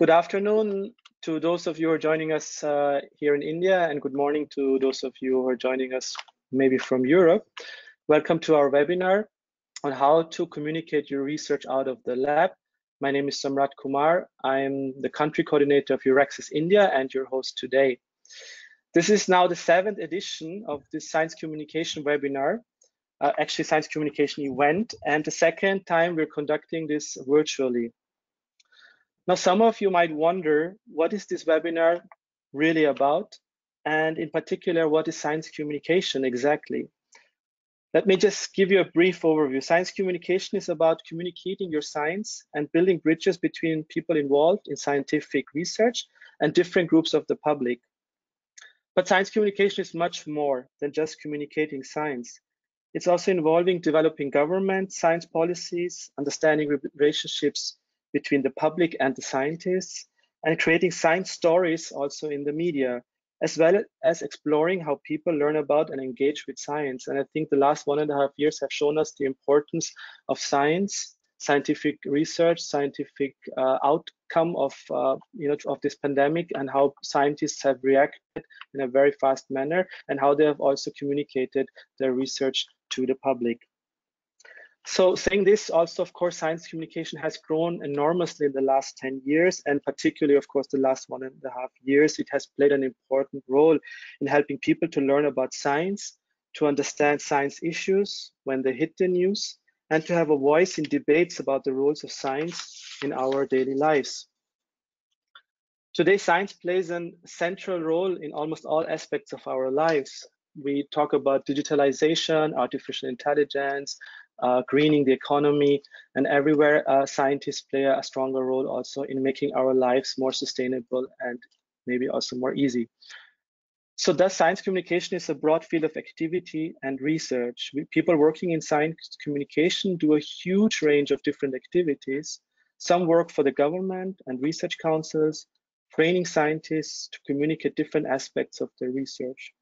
Good afternoon to those of you who are joining us here in India, and good morning to those of you who are joining us maybe from Europe. Welcome to our webinar on how to communicate your research out of the lab. My name is Samrat Kumar. I'm the country coordinator of EURAXESS India and your host today. This is now the 7th edition of this science communication webinar, actually science communication event, and the second time we're conducting this virtually. Now, some of you might wonder, what is this webinar really about? And in particular, what is science communication exactly? Let me just give you a brief overview. Science communication is about communicating your science and building bridges between people involved in scientific research and different groups of the public. But science communication is much more than just communicating science. It's also involving developing government, science policies, understanding relationships between the public and the scientists, and creating science stories also in the media, as well as exploring how people learn about and engage with science. And I think the last 1.5 years have shown us the importance of science, scientific research, scientific outcome of this pandemic, and how scientists have reacted in a very fast manner, and how they have also communicated their research to the public. So saying this, also, of course, science communication has grown enormously in the last 10 years, and particularly, of course, the last 1.5 years, it has played an important role in helping people to learn about science, to understand science issues when they hit the news, and to have a voice in debates about the roles of science in our daily lives. Today, science plays a central role in almost all aspects of our lives. We talk about digitalization, artificial intelligence, greening the economy, and everywhere scientists play a stronger role also in making our lives more sustainable and maybe also more easy. So thus, science communication is a broad field of activity and research. People working in science communication do a huge range of different activities. Some work for the government and research councils, training scientists to communicate different aspects of their research.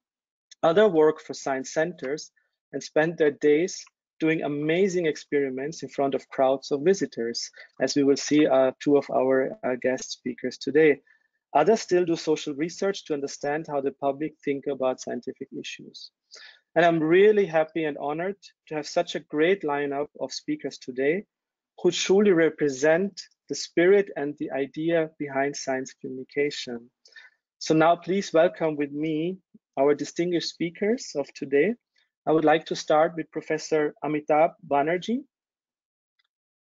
Others work for science centers and spend their days doing amazing experiments in front of crowds of visitors, as we will see two of our guest speakers today. Others still do social research to understand how the public think about scientific issues. And I'm really happy and honored to have such a great lineup of speakers today who truly represent the spirit and the idea behind science communication. So now please welcome with me our distinguished speakers of today. I would like to start with Professor Amitabh Banerjee.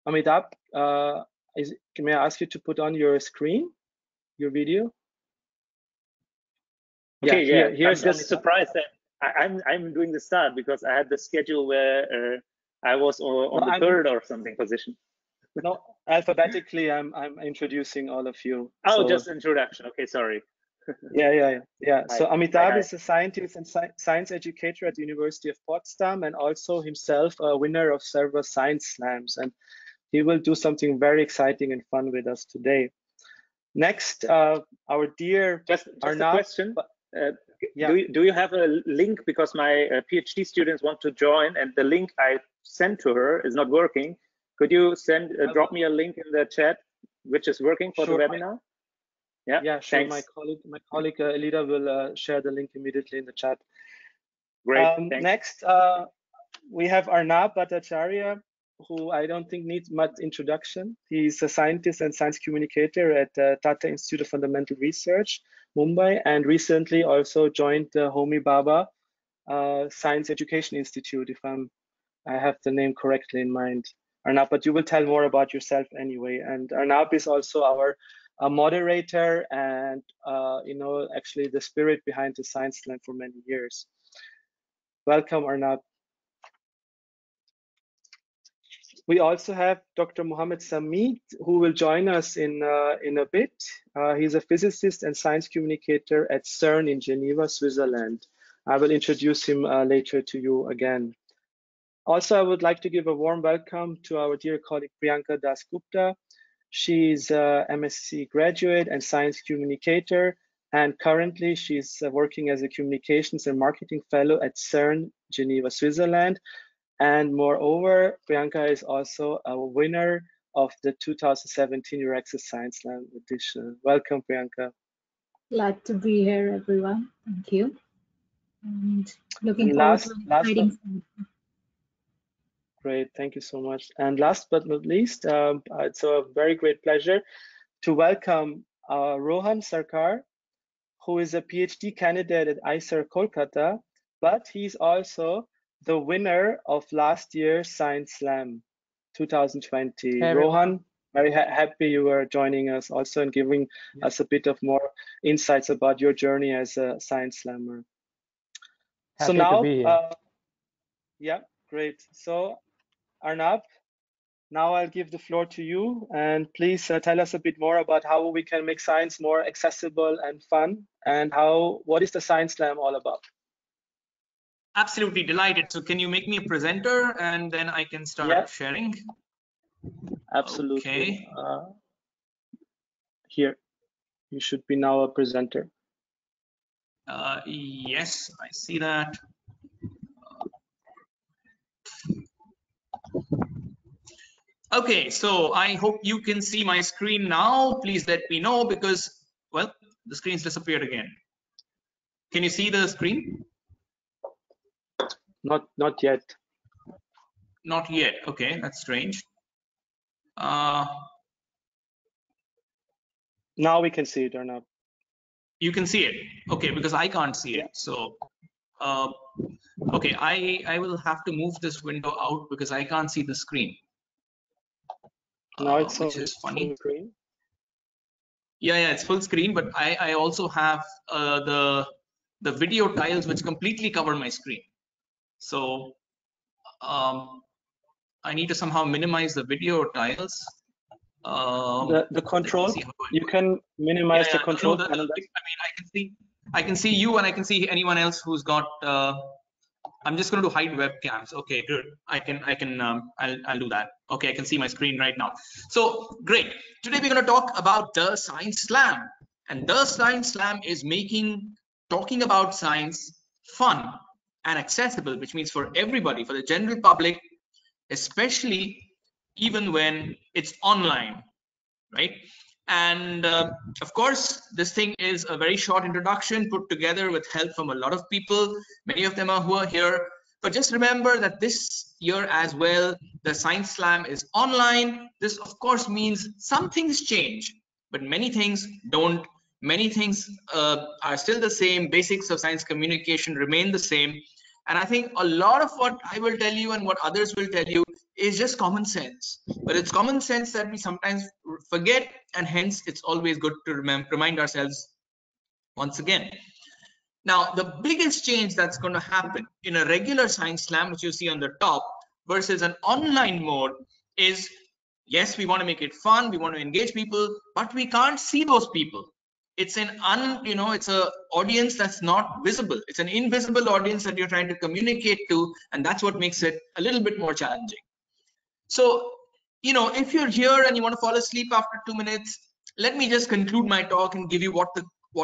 Amitabh, may I ask you to put on your screen, your video? Okay, yeah. Here's I'm just surprised that I'm doing the start because I had the schedule where I was on the third or something position. No, alphabetically, I'm introducing all of you. Oh, so, just introduction. Okay, sorry. Yeah. So Amitabh is a scientist and science educator at the University of Potsdam, and also himself a winner of several science slams. And he will do something very exciting and fun with us today. Next, our dear just Arnav. A question. Yeah. Do you have a link, because my PhD students want to join and the link I sent to her is not working? Could you drop me a link in the chat which is working for the webinar? Yeah, sure. Thanks. My colleague Elida will share the link immediately in the chat. Great. Next, we have Arnav Bhattacharya, who I don't think needs much introduction. He's a scientist and science communicator at Tata Institute of Fundamental Research, Mumbai, and recently also joined the Homi Bhabha Science Education Institute, if I have the name correctly in mind. Arnav, but you will tell more about yourself anyway. And Arnav is also our moderator and actually the spirit behind the Science Slam for many years. Welcome, Arnav. We also have Dr. Mohammed Samit, who will join us in a bit. He's a physicist and science communicator at CERN in Geneva, Switzerland. I will introduce him later to you again. Also, I would like to give a warm welcome to our dear colleague Priyanka Dasgupta. She's a MSc graduate and science communicator, and currently she's working as a communications and marketing fellow at CERN, Geneva, Switzerland. And moreover, Priyanka is also a winner of the 2017 EURAXESS Science Slam edition. Welcome, Priyanka. Glad to be here, everyone. Thank you. And looking forward to an exciting session. Great, thank you so much. And last but not least, it's a very great pleasure to welcome Rohan Sarkar, who is a PhD candidate at ICER Kolkata, but he's also the winner of last year's Science Slam 2020. Hey, Rohan, very happy you were joining us also and giving us a bit of more insights about your journey as a Science Slammer. Happy so now, to be here. Yeah, great. So Arnab, now I'll give the floor to you, and please tell us a bit more about how we can make science more accessible and fun, and what is the Science Slam all about? Absolutely delighted. So can you make me a presenter and then I can start sharing? Absolutely. Okay. Here, you should be now a presenter. Yes, I see that. Okay, so I hope you can see my screen now. Please let me know because, well, the screen's disappeared again. Can you see the screen? Not yet. Not yet. Okay, that's strange. Now we can see it or not. You can see it. Okay, because I can't see it. So, okay, I will have to move this window out because I can't see the screen. Now it's which is funny. Full screen. Yeah, it's full screen, but I also have the video tiles which completely cover my screen. So I need to somehow minimize the video tiles. The control. You can minimize the control. No, I mean, I can see you, and I can see anyone else who's got. I'm just going to hide webcams. Okay, good. I'll do that. Okay, I can see my screen right now. So great. Today we're going to talk about the Science Slam, and the Science Slam is talking about science fun and accessible, which means for everybody, for the general public, especially even when it's online, right? And of course, this thing is a very short introduction put together with help from a lot of people. Many of them who are here. But just remember that this year as well, the Science Slam is online. This, of course, means some things change, but many things don't. Many things are still the same. Basics of science communication remain the same. And I think a lot of what I will tell you and what others will tell you is just common sense. But it's common sense that we sometimes forget, and hence it's always good to remind ourselves once again. Now, the biggest change that's going to happen in a regular Science Slam, which you see on the top, versus an online mode is, yes, we want to make it fun, we want to engage people, but we can't see those people. It's it's a audience that's not visible. It's an invisible audience that you're trying to communicate to, and that's what makes it a little bit more challenging. So, if you're here and you want to fall asleep after 2 minutes, let me just conclude my talk and give you what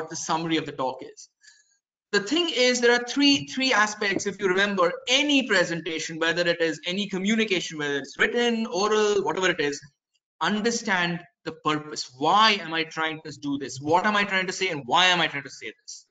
the summary of the talk is. The thing is, there are three aspects. If you remember any presentation, whether it is any communication, whether it's written, oral, whatever it is, understand the purpose. Why am I trying to do this? What am I trying to say, and why am I trying to say this?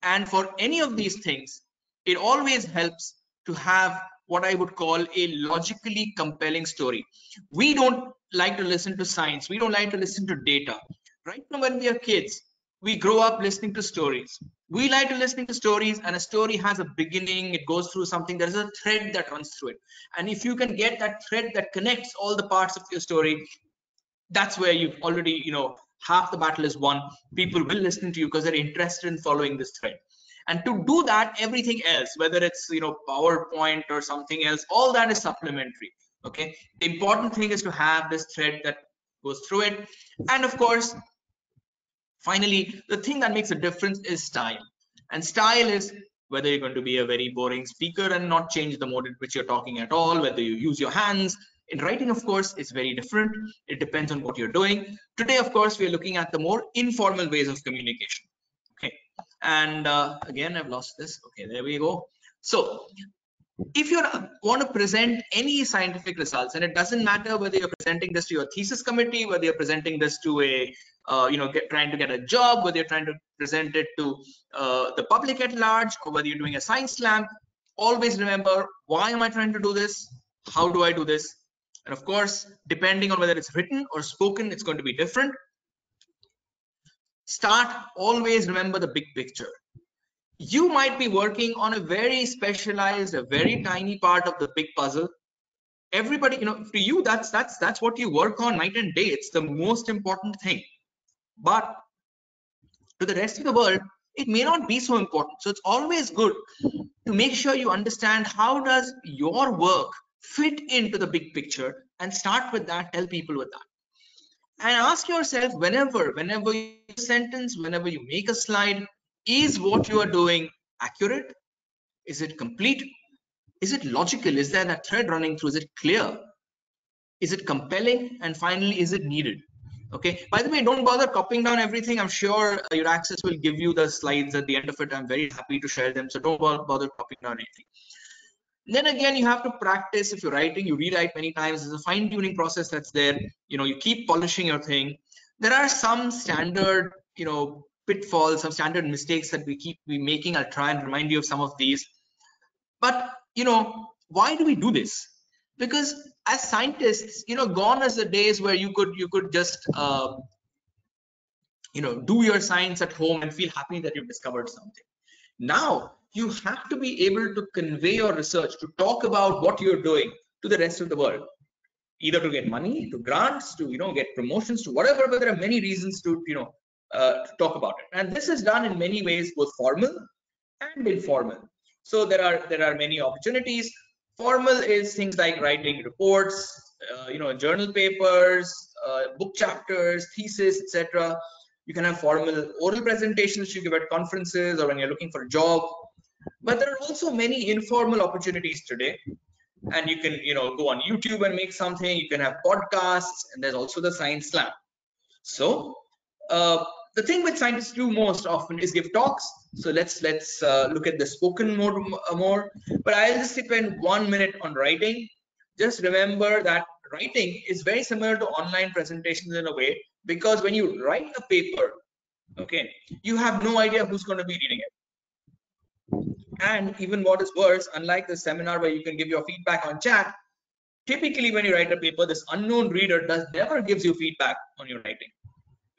And for any of these things, it always helps to have what I would call a logically compelling story. We don't like to listen to science. We don't like to listen to data. Right from when we are kids, we grow up listening to stories. We like to listening to stories, and a story has a beginning. It goes through something. There is a thread that runs through it. And if you can get that thread that connects all the parts of your story, that's where you've already, half the battle is won. People will listen to you because they're interested in following this thread. And to do that, everything else, whether it's PowerPoint or something else, all that is supplementary. Okay, the important thing is to have this thread that goes through it. And of course, finally, the thing that makes a difference is style. And style is whether you're going to be a very boring speaker and not change the mode in which you're talking at all, whether you use your hands. In writing, of course, it's very different. It depends on what you're doing. Today, of course, we're looking at the more informal ways of communication. Okay, and again, I've lost this. Okay, there we go. So if you want to present any scientific results, and it doesn't matter whether you're presenting this to your thesis committee, whether you're presenting this to a trying to get a job, whether you're trying to present it to the public at large, or whether you're doing a science slam, always remember, why am I trying to do this? How do I do this? And of course, depending on whether it's written or spoken, it's going to be different. Always remember the big picture. You might be working on a very specialized, a very tiny part of the big puzzle. Everybody, to you, that's what you work on night and day. It's the most important thing. But to the rest of the world, it may not be so important. So it's always good to make sure you understand how does your work fit into the big picture, and start with that, tell people with that. And ask yourself, whenever you sentence, whenever you make a slide, is what you are doing accurate? Is it complete? Is it logical? Is there that thread running through? Is it clear? Is it compelling? And finally, is it needed? Okay. By the way, don't bother copying down everything. I'm sure EURAXESS will give you the slides at the end of it. I'm very happy to share them. So don't bother copying down anything. Then again, you have to practice. If you're writing, you rewrite many times. There's a fine-tuning process that's there. You keep polishing your thing. There are some standard, pitfalls, some standard mistakes that we keep making. I'll try and remind you of some of these. But, why do we do this? Because as scientists, gone is the days where you could just, do your science at home and feel happy that you've discovered something. Now, you have to be able to convey your research, to talk about what you're doing to the rest of the world, either to get money, to grants, to get promotions, to whatever. But there are many reasons to to talk about it, and this is done in many ways, both formal and informal. So there are many opportunities. Formal is things like writing reports, journal papers, book chapters, thesis, etc. You can have formal oral presentations you give at conferences or when you're looking for a job. But there are also many informal opportunities today. And you can, go on YouTube and make something. You can have podcasts, and there's also the Science Slam. So the thing which scientists do most often is give talks. So let's look at the spoken more. But I'll just spend 1 minute on writing. Just remember that writing is very similar to online presentations in a way, because when you write a paper, okay, you have no idea who's going to be reading it. And even what is worse, unlike the seminar where you can give your feedback on chat, typically when you write a paper, this unknown reader never gives you feedback on your writing,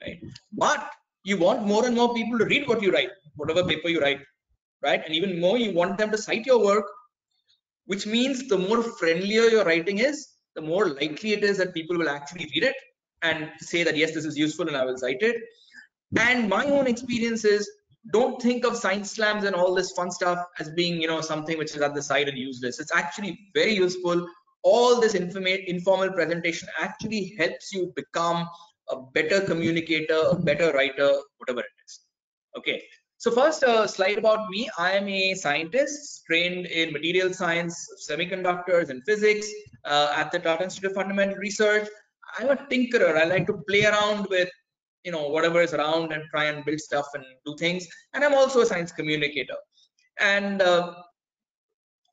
right? But you want more and more people to read what you write, whatever paper you write, right? And even more, you want them to cite your work, which means the more friendlier your writing is, the more likely it is that people will actually read it and say that, yes, this is useful and I will cite it. And my own experience is, don't think of science slams and all this fun stuff as being, something which is at the side and useless. It's actually very useful. All this informal presentation actually helps you become a better communicator, a better writer, whatever it is. Okay. So first, a slide about me. I am a scientist trained in material science, semiconductors, and physics at the Tata Institute of Fundamental Research. I'm a tinkerer. I like to play around with whatever is around and try and build stuff and do things. And I'm also a science communicator. And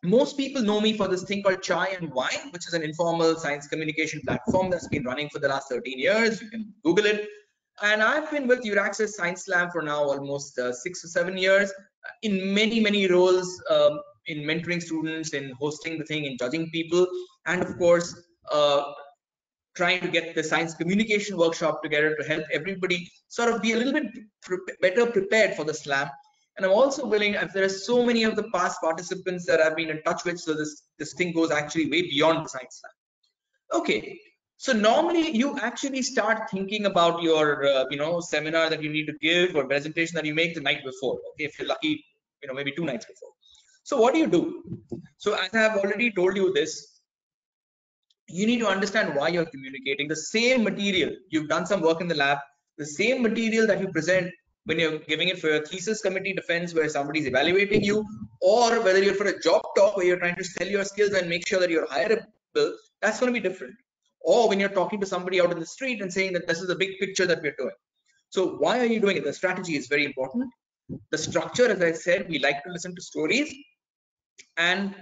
most people know me for this thing called Chai and Wine, which is an informal science communication platform that's been running for the last 13 years. You can Google it. And I've been with EURAXESS Science Slam for now almost 6 or 7 years in many roles, in mentoring students, in hosting the thing, in judging people, and of course, trying to get the science communication workshop together to help everybody sort of be a little bit better prepared for the slam. And I'm also willing, if there are so many of the past participants that I've been in touch with, so this thing goes actually way beyond the science slam. Okay, so normally you actually start thinking about your seminar that you need to give or presentation that you make the night before. Okay, if you're lucky, maybe 2 nights before. So what do? So as I have already told you this, you need to understand why you're communicating. The same material, you've done some work in the lab, the same material that you present when you're giving it for your thesis committee defense where somebody's evaluating you, or whether you're for a job talk where you're trying to sell your skills and make sure that you're hireable, that's going to be different. Or when you're talking to somebody out in the street and saying that this is the big picture that we're doing. So why are you doing it? The strategy is very important. The structure, as I said, we like to listen to stories, and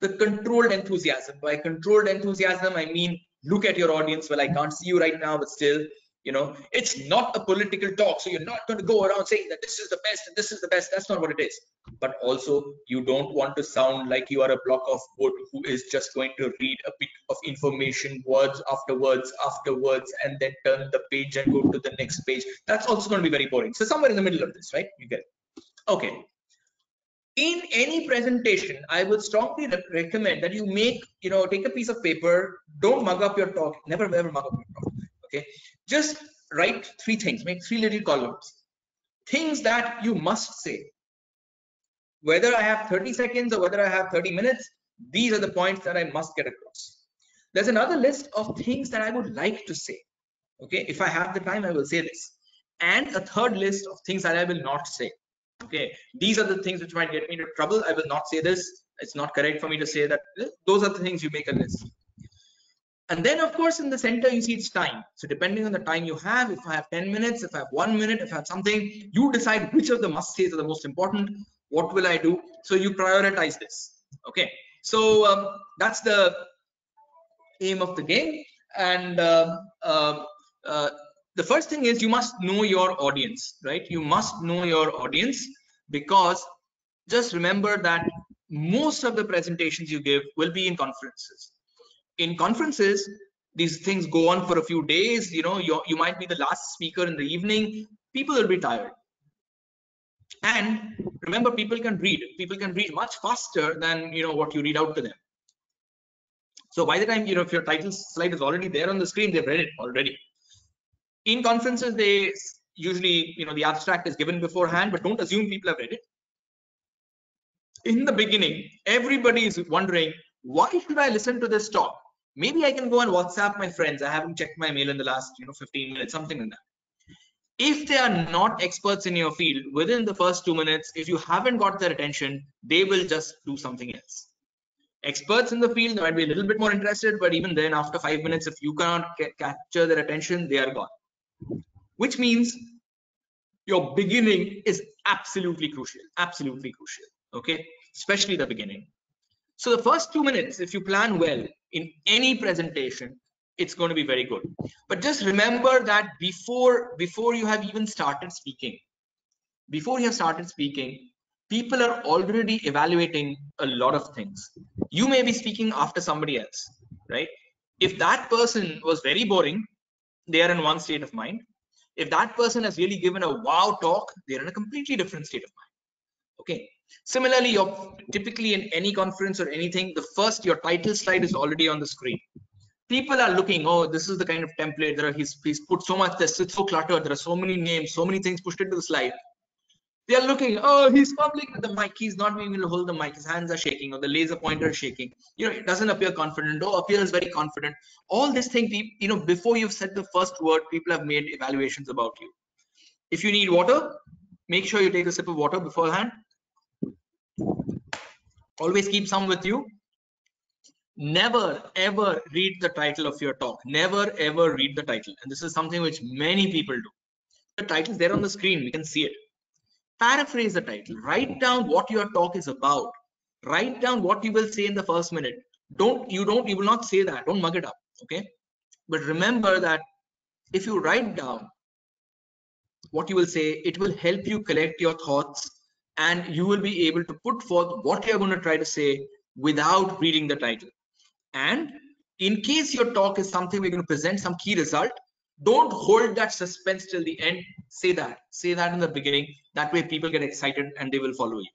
the controlled enthusiasm. By controlled enthusiasm, I mean, look at your audience. Well, I can't see you right now, but still, it's not a political talk. So you're not going to go around saying that this is the best and this is the best. That's not what it is. But also, you don't want to sound like you are a block of wood who is just going to read a bit of information, words after words after words, and then turn the page and go to the next page. That's also going to be very boring. So somewhere in the middle of this, right? You get it. Okay. In any presentation, I would strongly recommend that you take a piece of paper. Don't mug up your talk. Never ever mug up your talk. Okay, just write 3 things. Make 3 little columns. Things that you must say. Whether I have 30 seconds or whether I have 30 minutes, these are the points that I must get across. There's another list of things that I would like to say. Okay, if I have the time, I will say this. And a third list of things that I will not say. Okay, these are the things which might get me into trouble. I will not say this. It's not correct for me to say that. Those are the things you make a list. And then, of course, in the center, you see it's time. So depending on the time you have, if I have 10 minutes, if I have 1 minute, if I have something, you decide which of the must-says are the most important. What will I do? So you prioritize this. Okay, so that's the aim of the game. And the first thing is you must know your audience, right? You must know your audience, because just remember that most of the presentations you give will be in conferences. In conferences, these things go on for a few days. You might be the last speaker in the evening. People will be tired. And remember, people can read. People can read much faster than what you read out to them. So by the time if your title slide is already there on the screen, they've read it already. In conferences, they usually, the abstract is given beforehand, but don't assume people have read it. In the beginning, everybody is wondering, why should I listen to this talk? Maybe I can go and WhatsApp my friends. I haven't checked my mail in the last 15 minutes, something like that. If they are not experts in your field, within the first 2 minutes, if you haven't got their attention, they will just do something else. Experts in the field might be a little bit more interested, but even then, after 5 minutes, if you cannot capture their attention, they are gone. Which means your beginning is absolutely crucial, okay? Especially the beginning. So the first 2 minutes, if you plan well in any presentation, it's going to be very good. But just remember that before you have even started speaking, people are already evaluating a lot of things. You may be speaking after somebody else, right? If that person was very boring, they are in one state of mind. If that person has really given a wow talk, they're in a completely different state of mind. Okay. Similarly, typically in any conference or anything, your title slide is already on the screen. People are looking, oh, this is the kind of template. He's put so much, it's so cluttered. There are so many names, so many things pushed into the slide. They are looking, oh, he's fumbling with the mic. He's not being able to hold the mic. His hands are shaking, or the laser pointer is shaking. It doesn't appear confident, or appears very confident. All this thing, before you've said the first word, people have made evaluations about you. If you need water, make sure you take a sip of water beforehand. Always keep some with you. Never ever read the title of your talk. Never ever read the title. And this is something which many people do. The title is there on the screen. We can see it. Paraphrase the title. Write down what your talk is about. Write down what you will say in the first minute. You will not say that. Don't mug it up. Okay. But remember that if you write down what you will say, it will help you collect your thoughts, and you will be able to put forth what you're going to try to say without reading the title. And in case your talk is something we're going to present some key result, don't hold that suspense till the end. Say that in the beginning. That way people get excited and they will follow you.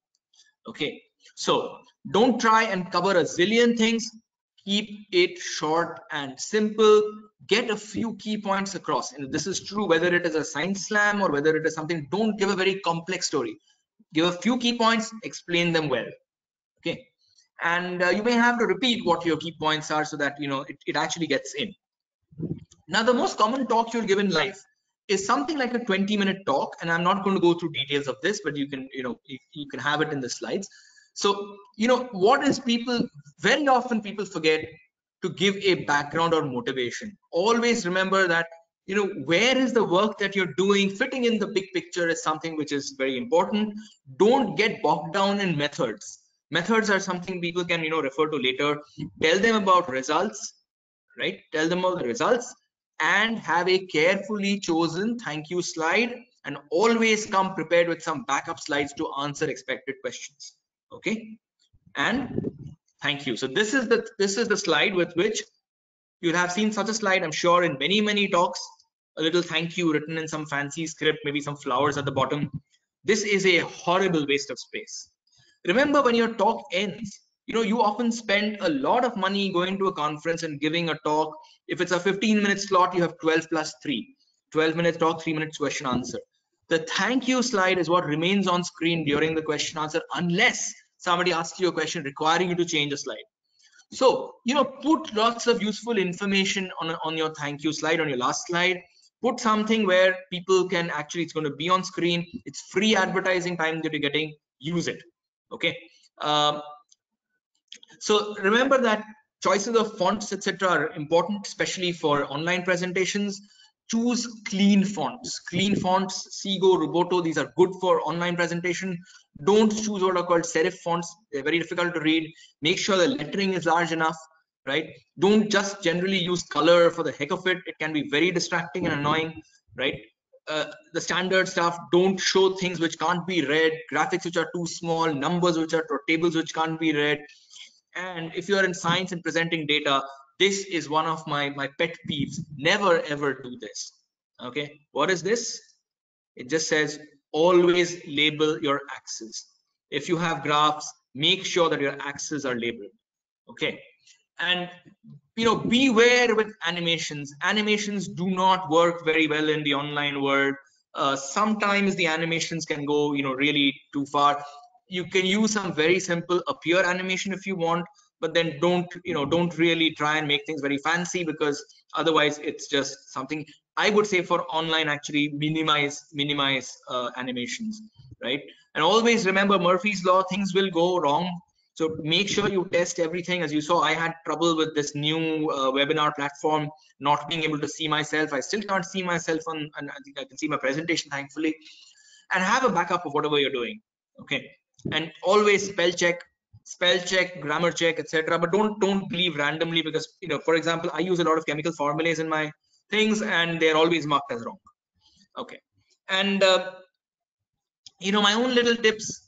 Okay, so don't try and cover a zillion things. Keep it short and simple. Get a few key points across. And this is true whether it is a science slam or whether it is something. Don't give a very complex story. Give a few key points, explain them well. Okay, and you may have to repeat what your key points are so that it actually gets in. Now, the most common talk you'll give in life is something like a 20-minute talk, and I'm not going to go through details of this, but you can have it in the slides. So what is very often people forget to give a background or motivation. Always remember that where is the work that you're doing fitting in the big picture is something which is very important. Don't get bogged down in methods. Methods are something people can, refer to later. Tell them about results, right? Tell them about the results and have a carefully chosen thank you slide, and always come prepared with some backup slides to answer expected questions. Okay, and thank you. So this is the slide with which you'll have seen such a slide, I'm sure, in many talks. A little thank you written in some fancy script, maybe some flowers at the bottom. This is a horrible waste of space. Remember, when your talk ends, you often spend a lot of money going to a conference and giving a talk. If it's a 15-minute slot, you have 12 plus 3. 12 minutes talk, 3 minutes question answer. The thank you slide is what remains on screen during the question answer, unless somebody asks you a question requiring you to change a slide. So, put lots of useful information on your thank you slide, on your last slide. Put something where people can actually, it's going to be on screen. It's free advertising time that you're getting. Use it. Okay. So remember that choices of fonts, etc., are important, especially for online presentations. Choose clean fonts. Clean fonts, Sego, Roboto, these are good for online presentation. Don't choose what are called serif fonts. They're very difficult to read. Make sure the lettering is large enough, right? Don't just generally use color for the heck of it. It can be very distracting and annoying, right? The standard stuff, don't show things which can't be read, graphics which are too small, numbers which are, or tables which can't be read. And if you are in science and presenting data, this is one of my pet peeves. Never ever do this. Okay, what is this? It just says always label your axes. If you have graphs, make sure that your axes are labeled. Okay, and beware with animations. Animations do not work very well in the online world. Sometimes the animations can go really too far. You can use some very simple appear animation if you want, but then don't really try and make things very fancy, because otherwise it's just something. I would say for online, actually minimize animations, right? And always remember Murphy's law, things will go wrong. So make sure you test everything. As you saw, I had trouble with this new webinar platform, not being able to see myself. I still can't see myself and I think I can see my presentation, thankfully. And have a backup of whatever you're doing. Okay. And always spell check, grammar check, etc. But don't believe randomly, because for example, I use a lot of chemical formulas in my things, and they're always marked as wrong. Okay. And my own little tips.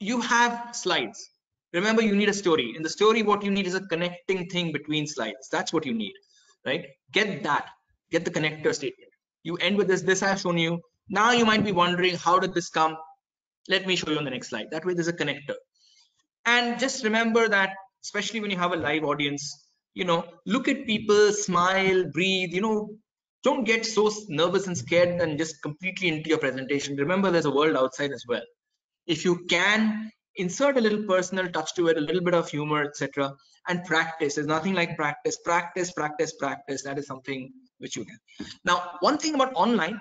You have slides. Remember, you need a story. In the story, what you need is a connecting thing between slides. That's what you need, right? Get the connector statement. You end with this I've shown you. Now you might be wondering, how did this come? Let me show you on the next slide. That way there's a connector. And just remember that, especially when you have a live audience, look at people, smile, breathe, don't get so nervous and scared and just completely into your presentation. Remember, there's a world outside as well. If you can, insert a little personal touch to it, a little bit of humor, etc., and practice. There's nothing like practice. That is something which you can. Now, one thing about online,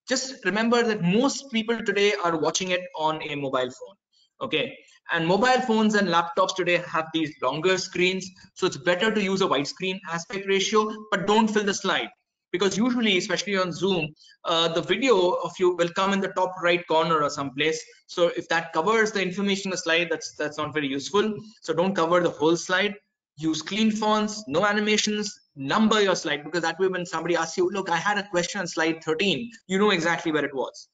just remember that most people today are watching it on a mobile phone. Okay, and mobile phones and laptops today have these longer screens, so it's better to use a widescreen aspect ratio, but don't fill the slide. Because usually, especially on Zoom, the video of you will come in the top right corner or someplace. So if that covers the information in the slide, that's not very useful. So don't cover the whole slide. Use clean fonts, no animations, number your slide, because that way when somebody asks you, look, I had a question on slide 13, you know exactly where it was.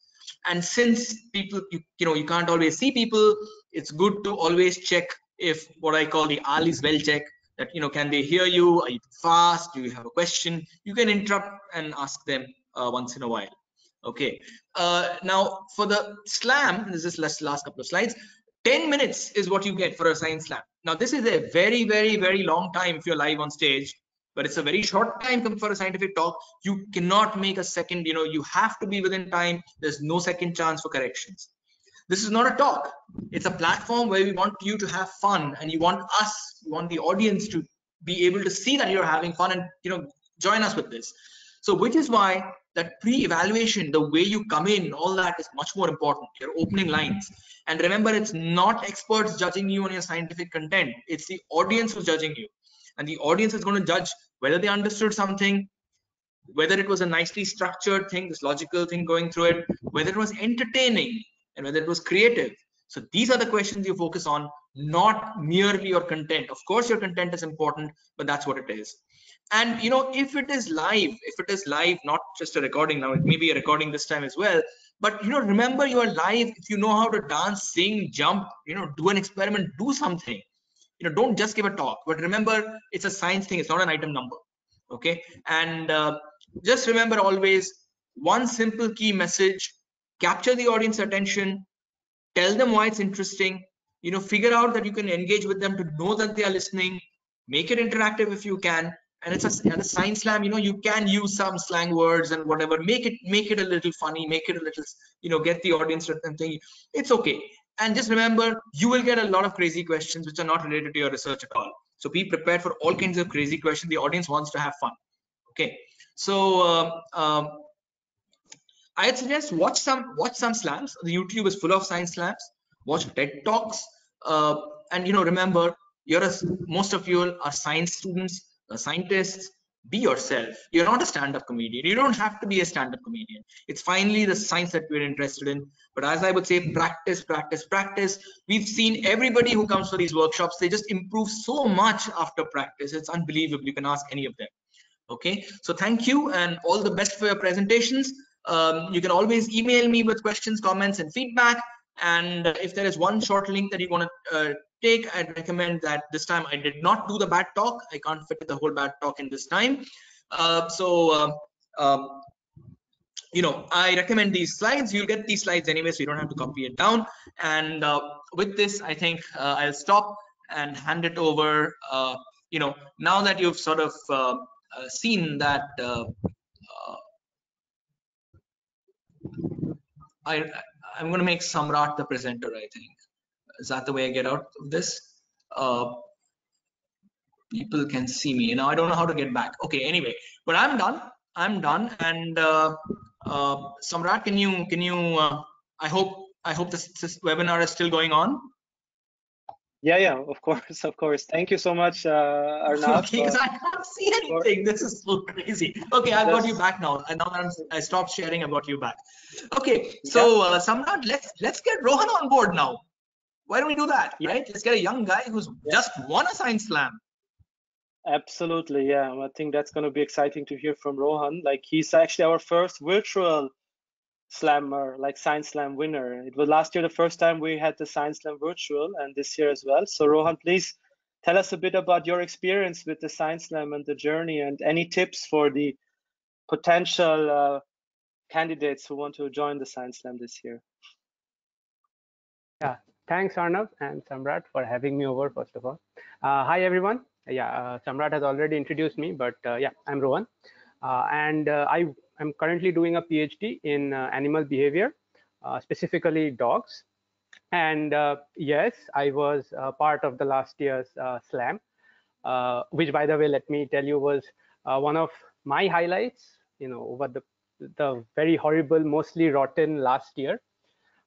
And since people, you can't always see people, it's good to always check if what I call the all is well check. That can they hear you? Are you fast? Do you have a question? You can interrupt and ask them once in a while. Okay. Now for the slam, this is last couple of slides. 10 minutes is what you get for a science slam. Now this is a very, very, very long time if you're live on stage, but it's a very short time for a scientific talk. You cannot make a second. You have to be within time. There's no second chance for corrections. This is not a talk. It's a platform where we want you to have fun, and you want the audience to be able to see that you're having fun and join us with this. So which is why that pre-evaluation, the way you come in, all that is much more important. Your opening lines. And remember, it's not experts judging you on your scientific content. It's the audience who's judging you. And the audience is going to judge whether they understood something, whether it was a nicely structured thing, this logical thing going through it, whether it was entertaining, and whether it was creative. So these are the questions you focus on, not merely your content. Of course, your content is important, but that's what it is. And if it is live, not just a recording, now it may be a recording this time as well, but remember, you are live. If you know how to dance, sing, jump, do an experiment, do something. Don't just give a talk, but remember, it's a science thing. It's not an item number. Okay. And just remember always one simple key message: capture the audience attention, tell them why it's interesting, figure out that you can engage with them to know that they are listening, make it interactive if you can. And it's at a science slam, you can use some slang words and whatever, make it a little funny, make it a little, get the audience and think it's okay. And just remember, you will get a lot of crazy questions which are not related to your research at all. So be prepared for all kinds of crazy questions. The audience wants to have fun. Okay. So I'd suggest watch some slams. The YouTube is full of science slams. Watch TED Talks, and remember, most of you are science students, scientists. Be yourself. You're not a stand-up comedian. You don't have to be a stand-up comedian. It's finally the science that we're interested in. But as I would say, practice, practice, practice. We've seen everybody who comes for these workshops, they just improve so much after practice. It's unbelievable. You can ask any of them. Okay, so thank you and all the best for your presentations. You can always email me with questions, comments, and feedback. And if there is one short link that you want to take, I'd recommend that. This time I did not do the bad talk. I can't fit the whole bad talk in this time. I recommend these slides. You'll get these slides anyway, so you don't have to copy it down. And with this, I think I'll stop and hand it over. Now that you've sort of seen that, I'm going to make Samrat the presenter, I think. Is that the way I get out of this? People can see me. Now I don't know how to get back. Okay, anyway, but I'm done. And Samrat, can you I hope this webinar is still going on. Yeah, of course. Thank you so much, Arnav. Okay, because I can't see anything. This is so crazy. Okay, I've got you back now. And now that I stopped sharing, I've got you back. Okay, so Samrat, let's get Rohan on board now. Why don't we do that? Right? Let's get a young guy who's just won a science slam. Absolutely, yeah. I think that's going to be exciting to hear from Rohan. Like, he's actually our first virtual slammer, like science slam winner. It was last year the first time we had the science slam virtual, and this year as well. So Rohan, please tell us a bit about your experience with the science slam and the journey, and any tips for the potential candidates who want to join the science slam this year. Yeah, thanks Arnav and Samrat for having me over, first of all. Hi everyone. Samrat has already introduced me, but I'm Rohan, and I'm currently doing a PhD in animal behavior, specifically dogs. And yes, I was part of the last year's slam, which, by the way, let me tell you, was one of my highlights, over the very horrible, mostly rotten last year.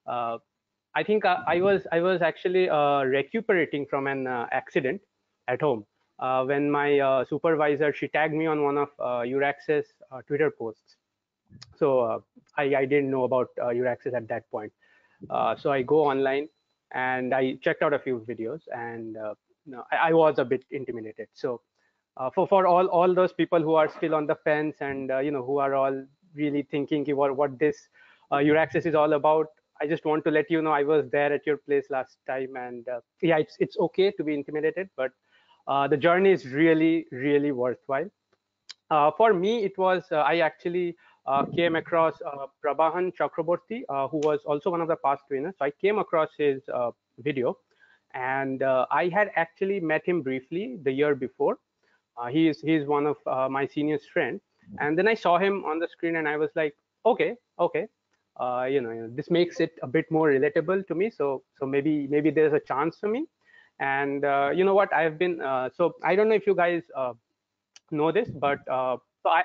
I think I was actually recuperating from an accident at home when my supervisor, she tagged me on one of EURAXESS Twitter posts. So I didn't know about EURAXESS at that point. So I go online and I checked out a few videos, and I was a bit intimidated. So for all those people who are still on the fence and who are all really thinking what this EURAXESS is all about, I just want to let you know I was there at your place last time, and yeah, it's okay to be intimidated, but the journey is really, really worthwhile. For me, it was I actually came across Prabhahan Chakraborty, who was also one of the past winners. So I came across his video, and I had actually met him briefly the year before. He's one of my senior's friend, and then I saw him on the screen, and I was like, okay, this makes it a bit more relatable to me. So maybe there's a chance for me. And you know what, I've been so I don't know if you guys know this, but so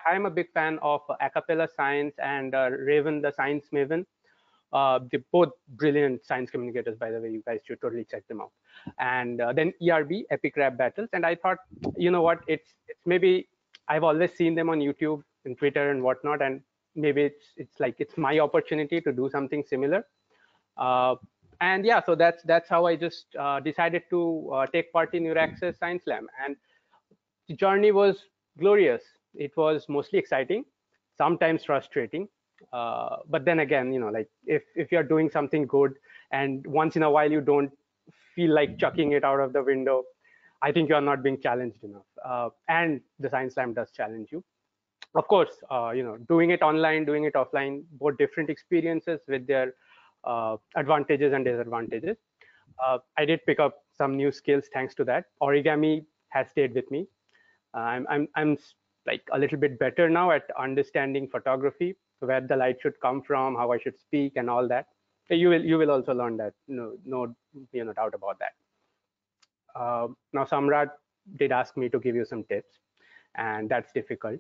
I'm a big fan of a cappella science and Raven the Science Maven. They're both brilliant science communicators, by the way. You guys should totally check them out. And then ERB, Epic Rap Battles. And I thought, you know what, it's maybe I've always seen them on YouTube and Twitter and whatnot, and maybe it's like it's my opportunity to do something similar. And yeah, so that's how I just decided to take part in EURAXESS Science Slam. And the journey was glorious. It was mostly exciting, sometimes frustrating. But then again, like if you're doing something good and once in a while you don't feel like chucking it out of the window, I think you're not being challenged enough. And the Science Slam does challenge you. Of course, doing it online, doing it offline, both different experiences with their advantages and disadvantages. I did pick up some new skills thanks to that. Origami has stayed with me. I'm like a little bit better now at understanding photography, where the light should come from, how I should speak, and all that. You will also learn that. No doubt about that. Now, Samrat did ask me to give you some tips, and that's difficult,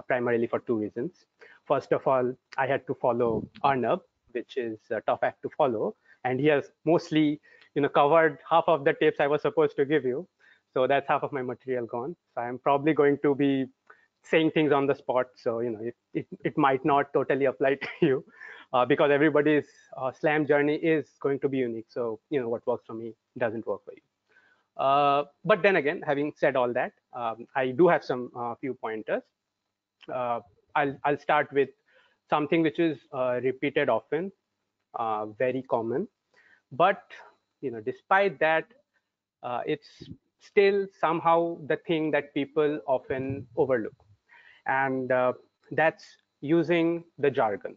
primarily for two reasons. First of all, I had to follow Arnab, which is a tough act to follow, and he has mostly covered half of the tips I was supposed to give you. So that's half of my material gone. So I'm probably going to be saying things on the spot. So it might not totally apply to you, because everybody's slam journey is going to be unique. So what works for me doesn't work for you. But then again, having said all that, I do have some few pointers. I'll start with something which is repeated often, very common, but despite that, it's still somehow the thing that people often overlook, and that's using the jargon.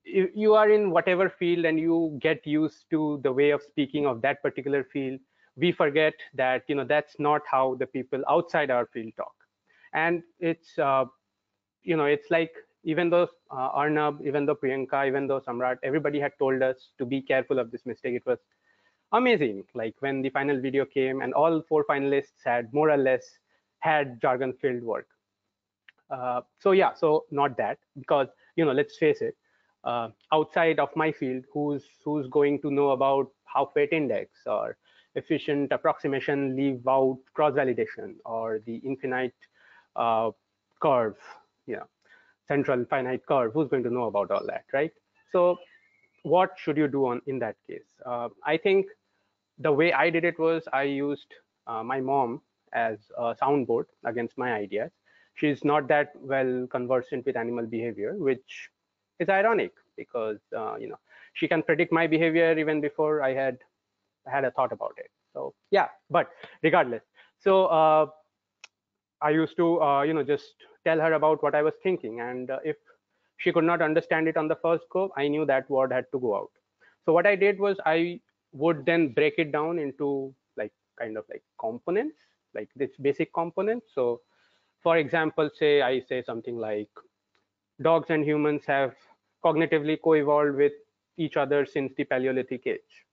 You are in whatever field and you get used to the way of speaking of that particular field. We forget that that's not how the people outside our field talk. And it's it's like, even though Arnab, even though Priyanka, even though Samrat, everybody had told us to be careful of this mistake. It was amazing, like when the final video came and all 4 finalists had more or less had jargon filled work. So yeah, so not that, because let's face it, outside of my field, who's going to know about half weight index or efficient approximation leave out cross validation or the infinite curve, central finite curve? Who's going to know about all that, right? So what should you do in that case? I think the way I did it was I used my mom as a soundboard against my ideas. She's not that well conversant with animal behavior, which is ironic, because she can predict my behavior even before I had a thought about it. So yeah, but regardless, so I used to just tell her about what I was thinking, and if she could not understand it on the first go, I knew that word had to go out. So what I did was I would then break it down into like kind of like components, like this basic components. So for example, say I say something like dogs and humans have cognitively co-evolved with each other since the Paleolithic age.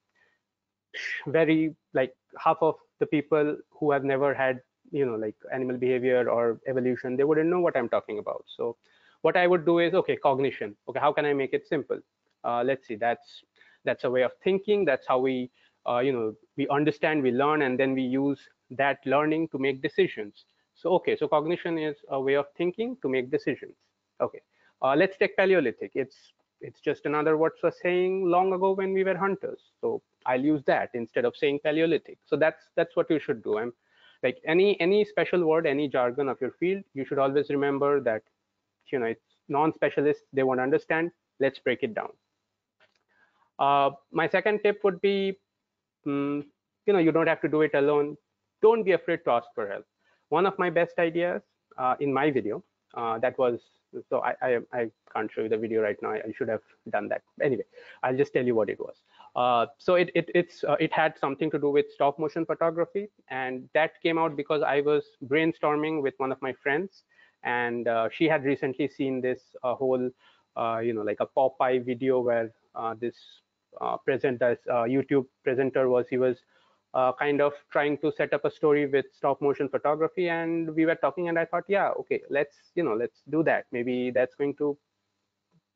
Very like half of the people who have never had like animal behavior or evolution, they wouldn't know what I'm talking about. So what I would do is, okay, cognition. Okay, how can I make it simple? Let's see, that's a way of thinking. That's how we we understand, we learn, and then we use that learning to make decisions. So okay, so cognition is a way of thinking to make decisions. Okay, let's take Paleolithic. It's just another word for saying long ago when we were hunters. So I'll use that instead of saying Paleolithic. So that's what you should do. I'm like any special word, any jargon of your field, you should always remember that it's non-specialists, they won't understand. Let's break it down. My second tip would be, you don't have to do it alone. Don't be afraid to ask for help. One of my best ideas in my video, that was, so I can't show you the video right now. I should have done that. Anyway, I'll just tell you what it was. So it had something to do with stop motion photography, and that came out because I was brainstorming with one of my friends, and she had recently seen this whole like a Popeye video where this YouTube presenter he was kind of trying to set up a story with stop motion photography, and we were talking, and I thought, yeah, okay, let's do that. Maybe that's going to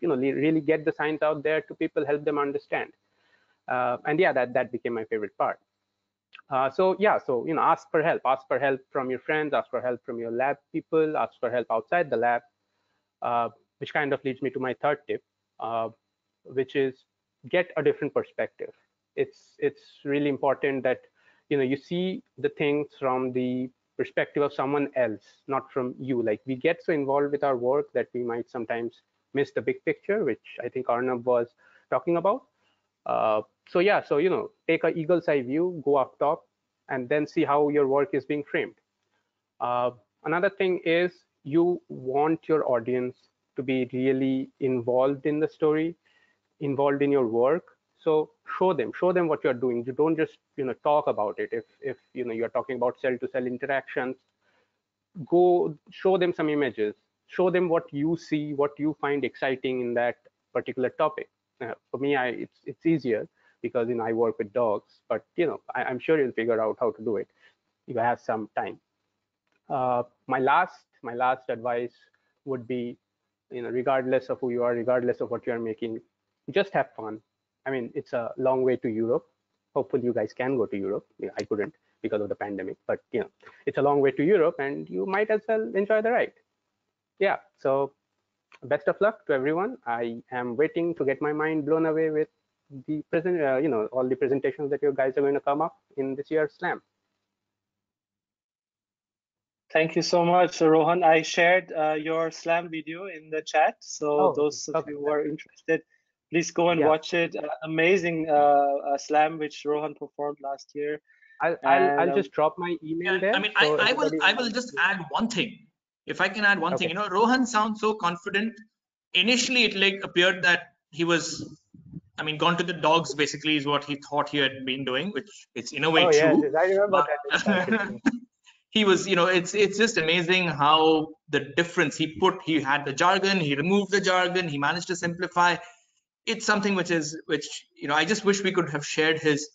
really get the science out there to people, help them understand. And yeah, that became my favorite part. So yeah, so ask for help from your friends, ask for help from your lab people, ask for help outside the lab, which kind of leads me to my third tip, which is get a different perspective. It's really important that you see the things from the perspective of someone else, not from you. Like, we get so involved with our work that we might sometimes miss the big picture, which I think Arnab was talking about. So yeah, so take an eagle's eye view, go up top, and then see how your work is being framed. Another thing is, you want your audience to be really involved in the story, involved in your work. So show them what you're doing. You don't just talk about it. If you're talking about cell-to-cell interactions, go show them some images, show them what you see, what you find exciting in that particular topic. For me, it's easier because I work with dogs, but I'm sure you'll figure out how to do it. You have some time. My last advice would be, regardless of who you are, regardless of what you are making, just have fun. I mean, it's a long way to Europe. Hopefully you guys can go to Europe. I couldn't because of the pandemic, but it's a long way to Europe, and you might as well enjoy the ride. Yeah, so best of luck to everyone. I am waiting to get my mind blown away with the present, all the presentations that you guys are going to come up in this year's Slam. Thank you so much, Rohan. I shared your Slam video in the chat, so those of you who are interested, please go and watch it. Amazing Slam which Rohan performed last year. I'll just drop my email there. I mean, so I will just add one thing. If I can add one thing, Rohan sounds so confident. Initially, it like appeared that he was, I mean, gone to the dogs basically is what he thought he had been doing, which it's in a way true. Yes, I remember that. He was, it's just amazing how the difference he had the jargon, he removed the jargon, he managed to simplify. It's something which I just wish we could have shared his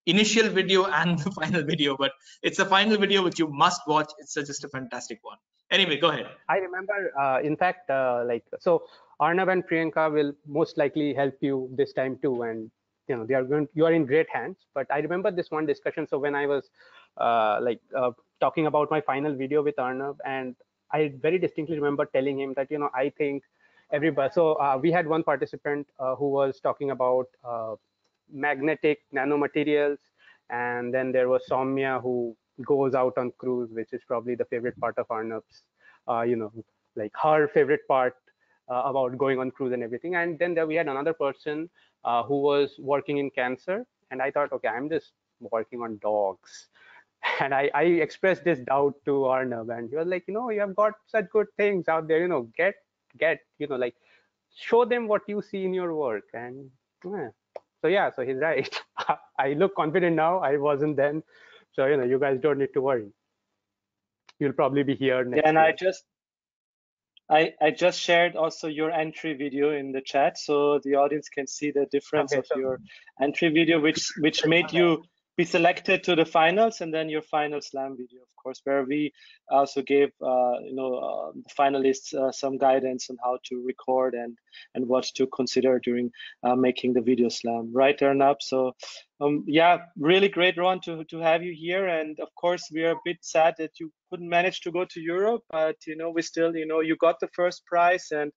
initial video and the final video, but it's the final video which you must watch. It's just a fantastic one. Anyway, go ahead. I remember, in fact, so Arnab and Priyanka will most likely help you this time too, and you are in great hands. But I remember this one discussion. So when I was talking about my final video with Arnab, and I very distinctly remember telling him that I think everybody. So we had one participant who was talking about magnetic nanomaterials, and then there was Soumya who goes out on cruise, which is probably the favorite part of Arnab's, like her favorite part about going on cruise and everything. And then we had another person who was working in cancer, and I thought, okay, I'm just working on dogs. And I expressed this doubt to Arnab, and he was like, you have got such good things out there, get like show them what you see in your work. And so yeah, so he's right. I look confident now. I wasn't then. So you guys don't need to worry. You'll probably be here next year. And I just shared also your entry video in the chat, so the audience can see the difference of your entry video, which made you be selected to the finals, and then your final Slam video, of course, where we also gave the finalists some guidance on how to record and what to consider during making the video Slam, right, Arnab? So yeah, really great, Rohan, to have you here. And of course, we are a bit sad that you couldn't manage to go to Europe, but we still, you got the first prize, and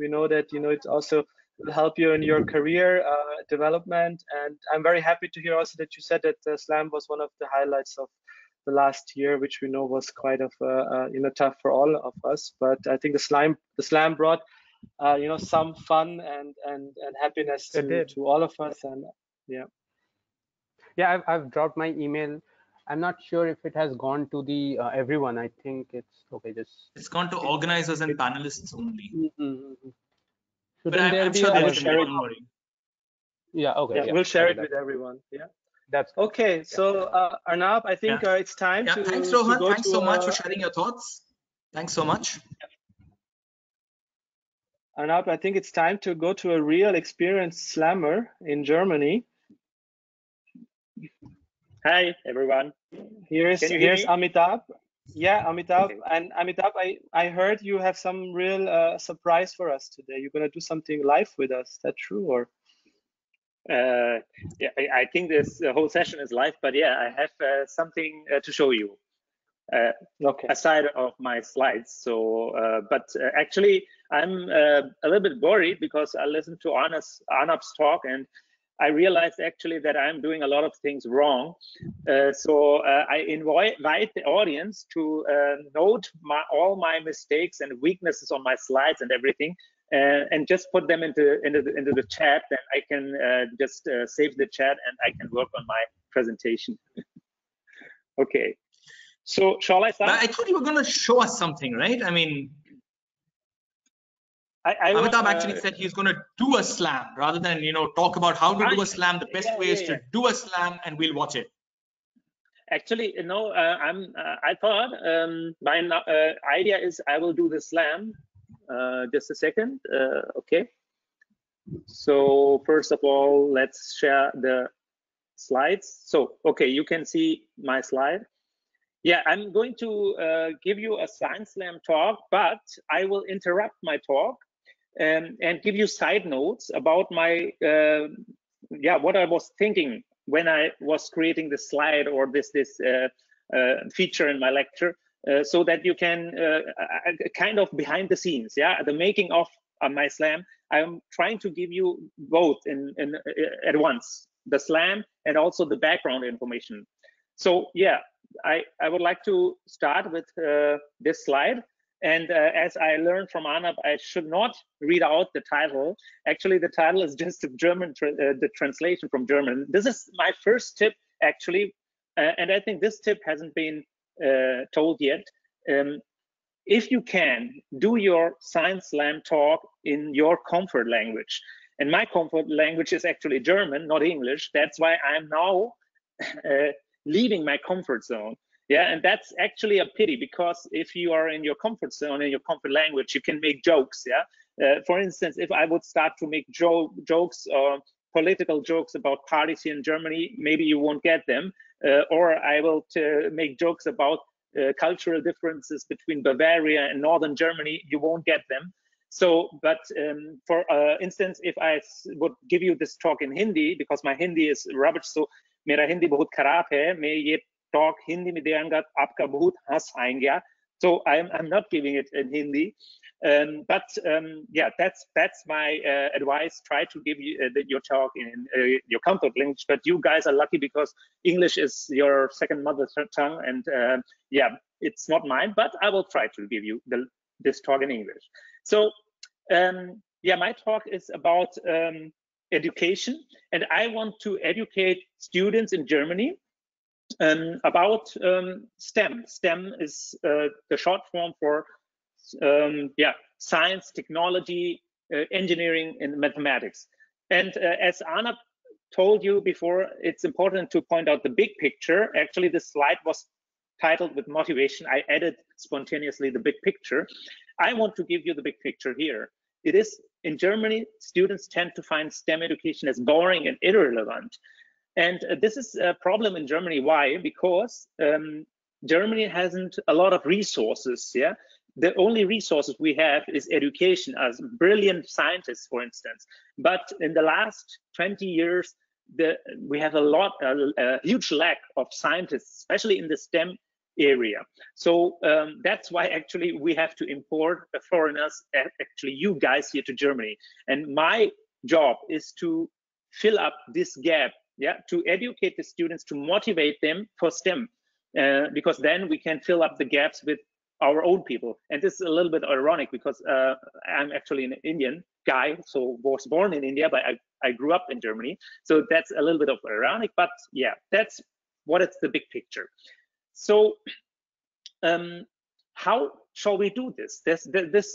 we know that it also will help you in your career development. And I'm very happy to hear also that you said that Slam was one of the highlights of the last year, which we know was quite of tough for all of us. But I think the Slam brought some fun and happiness to all of us. And yeah, I've dropped my email. I'm not sure if it has gone to the everyone. I think it's okay. It's gone to organizers and panelists only. But I'm sure they will share it. Yeah, okay. Yeah, we'll share it with everyone. Yeah. That's okay. So Arnab, I think it's time to. Thanks, Rohan. Thanks so much for sharing your thoughts. Thanks so much. Arnab, I think it's time to go to a real experienced slammer in Germany. Hi, everyone. Here's Amitabh. Yeah, Amitabh. Okay. And Amitabh, I heard you have some real surprise for us today. You're going to do something live with us. Is that true? Or? Yeah, I think this whole session is live, but yeah, I have something to show you aside of my slides. So, but actually, I'm a little bit worried because I listened to Arnab's talk, and I realized actually that I'm doing a lot of things wrong. So I invite the audience to note all my mistakes and weaknesses on my slides and everything, and just put them into the chat. Then I can just save the chat and I can work on my presentation. Okay. So shall I start? But I thought you were going to show us something, right? I mean, Amitabh actually said he's going to do a slam rather than, you know, talk about how to do a slam. The best way is to do a slam, and we'll watch it. Actually, no, I thought my idea is I will do the slam. Just a second. Okay. So first of all, let's share the slides. So, okay, you can see my slide. Yeah, I'm going to give you a Science Slam talk, but I will interrupt my talk and give you side notes about my, what I was thinking when I was creating this slide or this feature in my lecture, so that you can kind of behind the scenes, the making of my slam. I'm trying to give you both at once, the slam and also the background information. So yeah, I would like to start with this slide. And as I learned from Arnab, I should not read out the title. Actually, the title is just the translation from German. This is my first tip, actually, and I think this tip hasn't been told yet. If you can, do your Science Slam talk in your comfort language. And my comfort language is actually German, not English. That's why I'm now leaving my comfort zone. Yeah, and that's actually a pity, because if you are in your comfort zone, in your comfort language, you can make jokes. Yeah, for instance, if I would start to make jokes or political jokes about parties here in Germany, maybe you won't get them. Or I will make jokes about cultural differences between Bavaria and Northern Germany, you won't get them. So, but for instance, if I would give you this talk in Hindi, because my Hindi is rubbish, so मेरा हिंदी बहुत खराब है, मैं ये talk Hindi में देंगा, आपका बहुत हंस आएंगे. So I'm not giving it in Hindi, but yeah, that's my advice. Try to give you your talk in your comfort language. But you guys are lucky because English is your second mother tongue, and yeah, it's not mine. But I will try to give you this talk in English. So yeah, my talk is about education, and I want to educate students in Germany about STEM. STEM is the short form for science, technology, engineering, and mathematics. And as Arnab told you before, it's important to point out the big picture. Actually, this slide was titled with motivation. I added spontaneously the big picture. I want to give you the big picture here. It is, in Germany, students tend to find STEM education as boring and irrelevant. And this is a problem in Germany. Why? Because Germany hasn't a lot of resources. Yeah, the only resources we have is education, as brilliant scientists, for instance. But in the last 20 years, we have a huge lack of scientists, especially in the STEM area. So that's why actually we have to import foreigners, actually you guys here, to Germany. And my job is to fill up this gap. Yeah, to educate the students, to motivate them for STEM, because then we can fill up the gaps with our own people. And this is a little bit ironic because I'm actually an Indian guy, so was born in India, but I grew up in Germany. So that's a little bit of ironic, but yeah, that's what it's the big picture. So how shall we do this?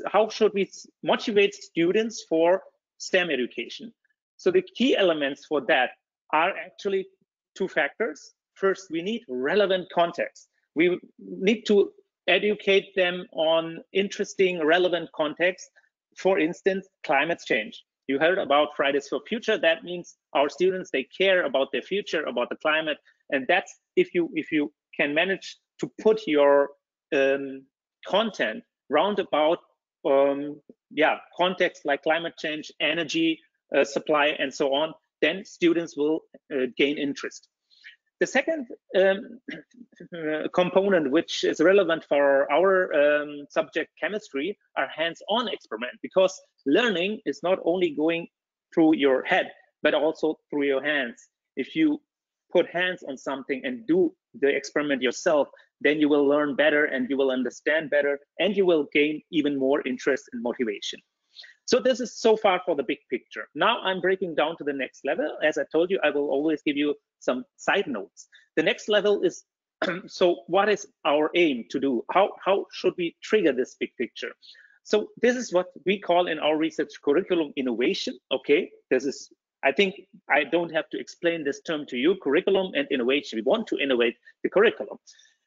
How should we motivate students for STEM education? So the key elements for that are actually two factors. First, we need relevant context. We need to educate them on interesting, relevant context. For instance, climate change. You heard about Fridays for Future. That means our students, they care about their future, about the climate. And that's if you can manage to put your content round about context like climate change, energy supply, and so on, then students will gain interest. The second component, which is relevant for our subject chemistry, are hands-on experiment, because learning is not only going through your head, but also through your hands. If you put hands on something and do the experiment yourself, then you will learn better and you will understand better and you will gain even more interest and motivation. So this is so far for the big picture. Now I'm breaking down to the next level. As I told you, I will always give you some side notes. The next level is, so what is our aim to do? How should we trigger this big picture? So this is what we call in our research curriculum innovation. Okay, this is, I think I don't have to explain this term to you, curriculum and innovation. We want to innovate the curriculum.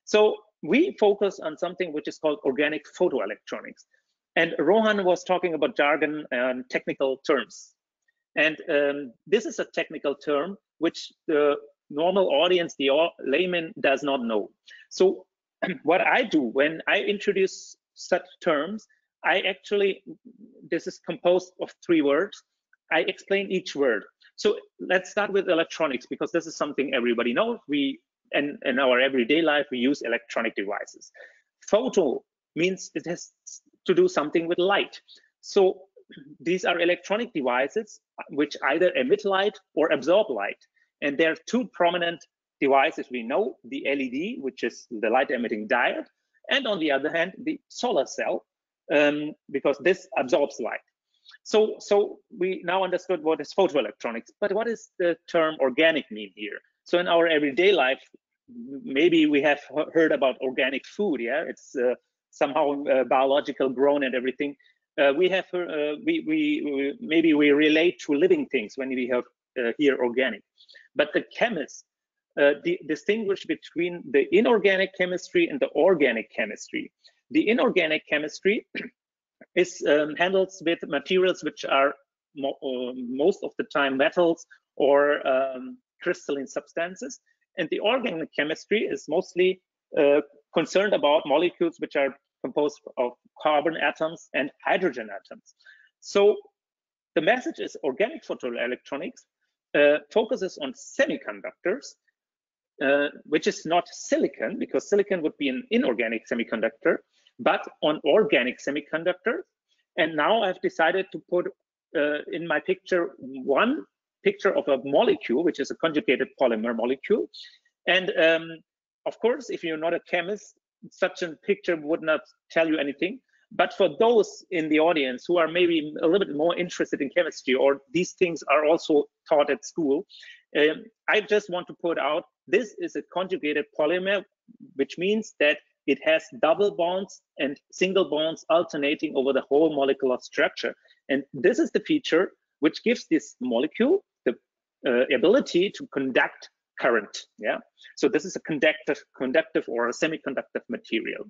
So we focus on something which is called organic photoelectronics. And Rohan was talking about jargon and technical terms. And this is a technical term which the normal audience, the layman, does not know. So what I do when I introduce such terms, I actually, this is composed of 3 words. I explain each word. So let's start with electronics, because this is something everybody knows. In our everyday life, we use electronic devices. Photo means it has to do something with light. So these are electronic devices which either emit light or absorb light. And there are 2 prominent devices we know, the LED, which is the light emitting diode, and on the other hand, the solar cell, because this absorbs light. So we now understood what is photoelectronics, but what does the term organic mean here? So in our everyday life, maybe we have heard about organic food, yeah? It's somehow biological grown and everything. We have, maybe we relate to living things when we have here organic. But the chemists distinguish between the inorganic chemistry and the organic chemistry. The inorganic chemistry is handled with materials which are most of the time metals or crystalline substances. And the organic chemistry is mostly concerned about molecules which are composed of carbon atoms and hydrogen atoms. So the message is organic photoelectronics focuses on semiconductors, which is not silicon, because silicon would be an inorganic semiconductor, but on organic semiconductors. And now I've decided to put in my picture one picture of a molecule, which is a conjugated polymer molecule. And of course, if you're not a chemist, such a picture would not tell you anything. But for those in the audience who are maybe a little bit more interested in chemistry, or these things are also taught at school, I just want to put out, this is a conjugated polymer, which means that it has double bonds and single bonds alternating over the whole molecular structure. And this is the feature which gives this molecule the ability to conduct current. Yeah. So this is a conductive or a semiconductive material.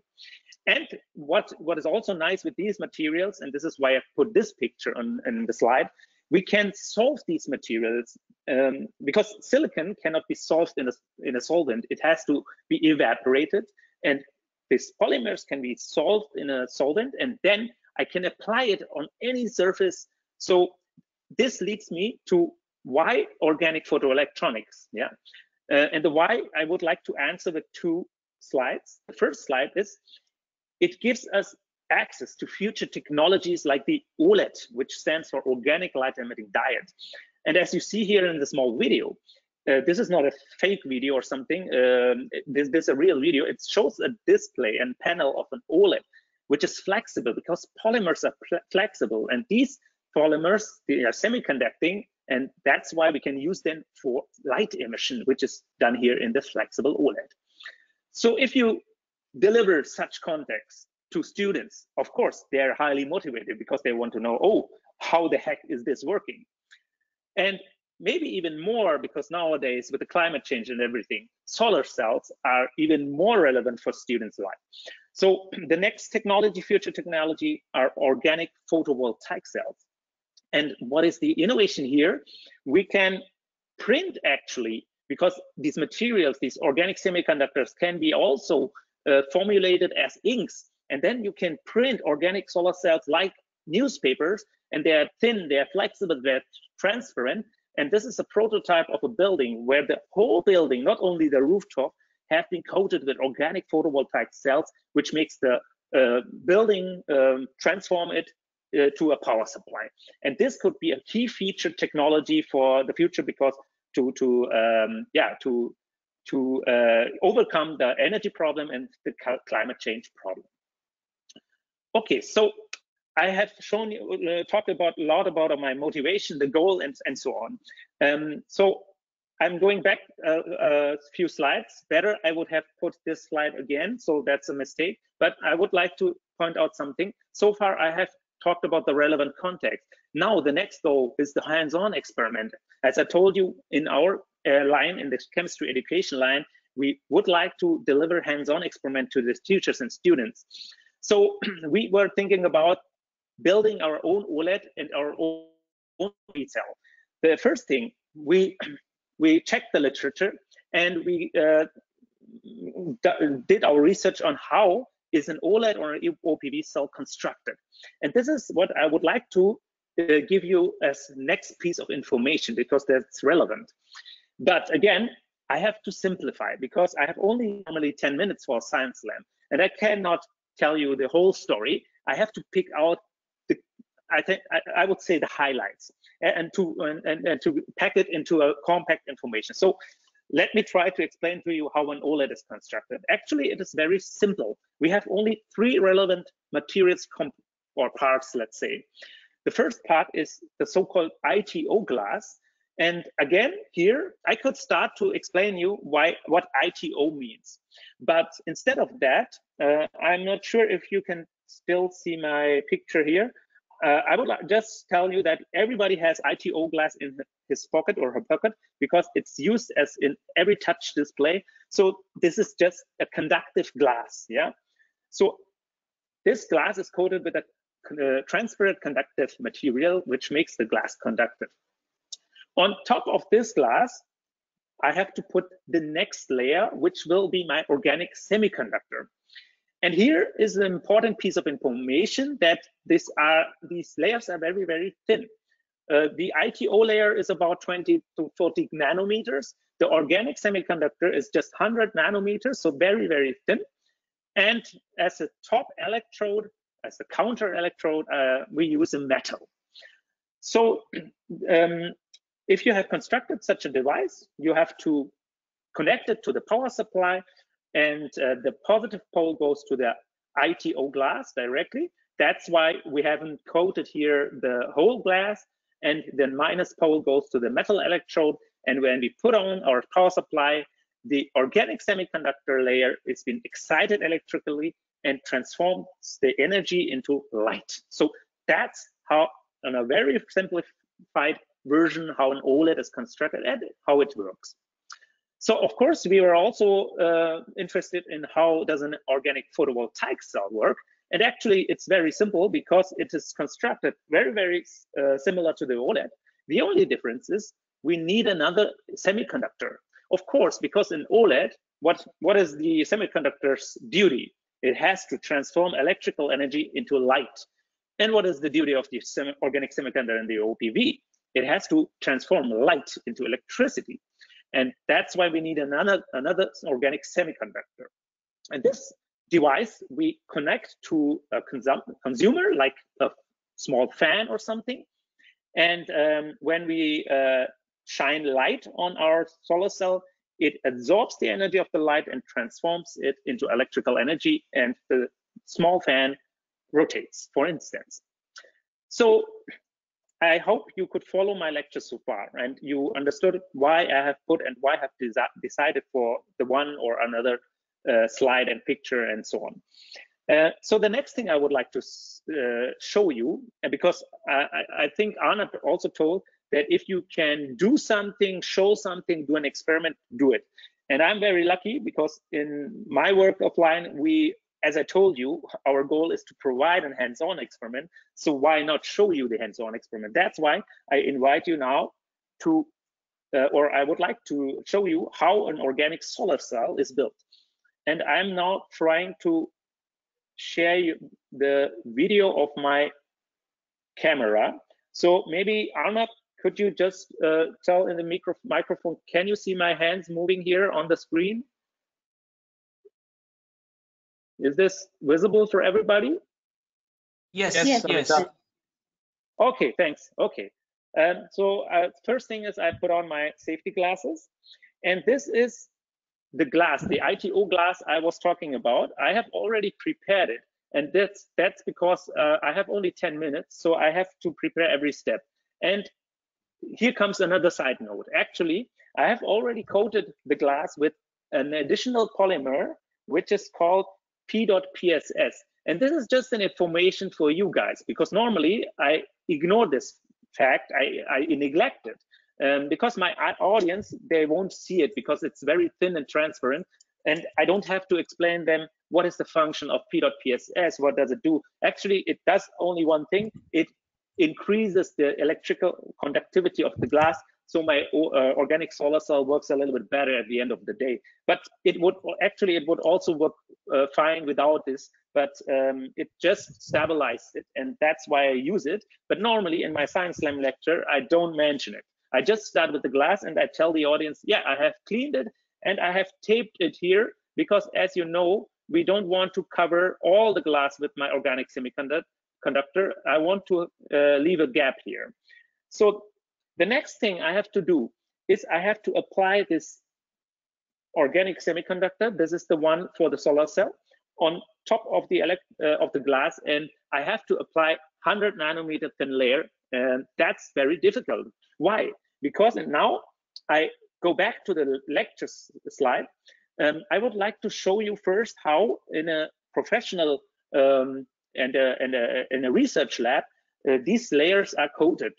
And what is also nice with these materials, and this is why I put this picture on the slide, we can solve these materials because silicon cannot be solved in a solvent. It has to be evaporated, and these polymers can be solved in a solvent, and then I can apply it on any surface. So this leads me to why organic photoelectronics. Yeah, and the why I would like to answer with 2 slides. The first slide is, it gives us access to future technologies like the OLED, which stands for organic light emitting diode. And as you see here in the small video, this is not a fake video or something. This is a real video. It shows a display and panel of an OLED, which is flexible because polymers are flexible. And these polymers, they are semiconducting, and that's why we can use them for light emission, which is done here in the flexible OLED. So if you deliver such context to students, of course, they are highly motivated because they want to know, oh, how the heck is this working? And maybe even more, because nowadays with the climate change and everything, solar cells are even more relevant for students' life. So the next technology, future technology, are organic photovoltaic cells. And what is the innovation here? We can print actually, because these materials, these organic semiconductors, can be also formulated as inks, and then you can print organic solar cells like newspapers, and they are thin, they are flexible, they're transparent, And this is a prototype of a building where the whole building, not only the rooftop, have been coated with organic photovoltaic cells, which makes the building transform it to a power supply. And this could be a key feature technology for the future, because to overcome the energy problem and the climate change problem. Okay, so I have shown you, talked about a lot about my motivation, the goal, and so on. So I'm going back a few slides. Better, I would have put this slide again, so that's a mistake. But I would like to point out something. So far, I have talked about the relevant context. Now, the next goal is the hands-on experiment. As I told you in our line, in the chemistry education line, we would like to deliver hands-on experiment to the teachers and students. So we were thinking about building our own OLED and our own cell. The first thing, we checked the literature, and we did our research on how is an OLED or an OPV cell constructed. And this is what I would like to give you as next piece of information, because that's relevant. But again, I have to simplify, because I have only normally 10 minutes for a Science Slam, and I cannot tell you the whole story. I have to pick out I would say the highlights, and to pack it into a compact information. So let me try to explain to you how an OLED is constructed. Actually, it is very simple. We have only 3 relevant materials or parts, let's say. The first part is the so-called ITO glass. And again, here I could start to explain you what ITO means. But instead of that, I'm not sure if you can still see my picture here. I would just tell you that everybody has ITO glass in his pocket or her pocket, because it's used as in every touch display. So this is just a conductive glass, yeah? So this glass is coated with a transparent conductive material, which makes the glass conductive. On top of this glass, I have to put the next layer, which will be my organic semiconductor. And here is an important piece of information, that these layers are very, very thin. The ITO layer is about 20 to 40 nanometers. The organic semiconductor is just 100 nanometers, so very, very thin. And as a top electrode, as a counter electrode, we use a metal. So if you have constructed such a device, you have to connect it to the power supply, and the positive pole goes to the ITO glass directly. That's why we haven't coated here the whole glass, and the minus pole goes to the metal electrode. And when we put on our power supply, the organic semiconductor layer is being excited electrically and transforms the energy into light. So that's how, on a very simplified version, how an OLED is constructed and how it works. So of course, we were also interested in how does an organic photovoltaic cell work. And actually, it's very simple, because it is constructed very, very similar to the OLED. The only difference is we need another semiconductor. Of course, because in OLED, what is the semiconductor's duty? It has to transform electrical energy into light. And what is the duty of the organic semiconductor in the OPV? It has to transform light into electricity. And that's why we need another organic semiconductor. And this device we connect to a consumer, like a small fan or something. And when we shine light on our solar cell, it absorbs the energy of the light and transforms it into electrical energy, and the small fan rotates, for instance. So I hope you could follow my lecture so far, and you understood why I have put and why I have decided for the one or another slide and picture and so on. So the next thing I would like to show you, and because I think Arnab also told that if you can do something, show something, do an experiment, do it. And I'm very lucky, because in my work offline, as I told you, our goal is to provide a hands-on experiment. So why not show you the hands-on experiment? That's why I invite you now to, or I would like to show you how an organic solar cell is built. And I'm now trying to share the video of my camera. So maybe Arnab, could you just tell in the microphone, can you see my hands moving here on the screen? Is this visible for everybody? Yes. Okay, thanks. Okay. So first thing is I put on my safety glasses, and this is the glass, the ITO glass I was talking about. I have already prepared it, and that's because I have only 10 minutes, so I have to prepare every step. And here comes another side note. Actually, I have already coated the glass with an additional polymer, which is called P.PSS. And this is just an information for you guys, because normally I ignore this fact, I neglect it. Because my audience, they won't see it because it's very thin and transparent, and I don't have to explain them what is the function of P.PSS, what does it do. Actually, it does only one thing. It increases the electrical conductivity of the glass, so my organic solar cell works a little bit better at the end of the day. But it would also work fine without this, but it just stabilizes it, and that's why I use it. But normally in my Science Slam lecture, I don't mention it. I just start with the glass and I tell the audience, yeah, I have cleaned it and I have taped it here, because as you know, we don't want to cover all the glass with my organic semiconductor. I want to leave a gap here. So the next thing I have to do is I have to apply this organic semiconductor. This is the one for the solar cell on top of the glass, and I have to apply 100 nanometer thin layer, and that's very difficult. Why? Because, and now I go back to the lecture slide. I would like to show you first how in a professional and in a research lab, these layers are coated.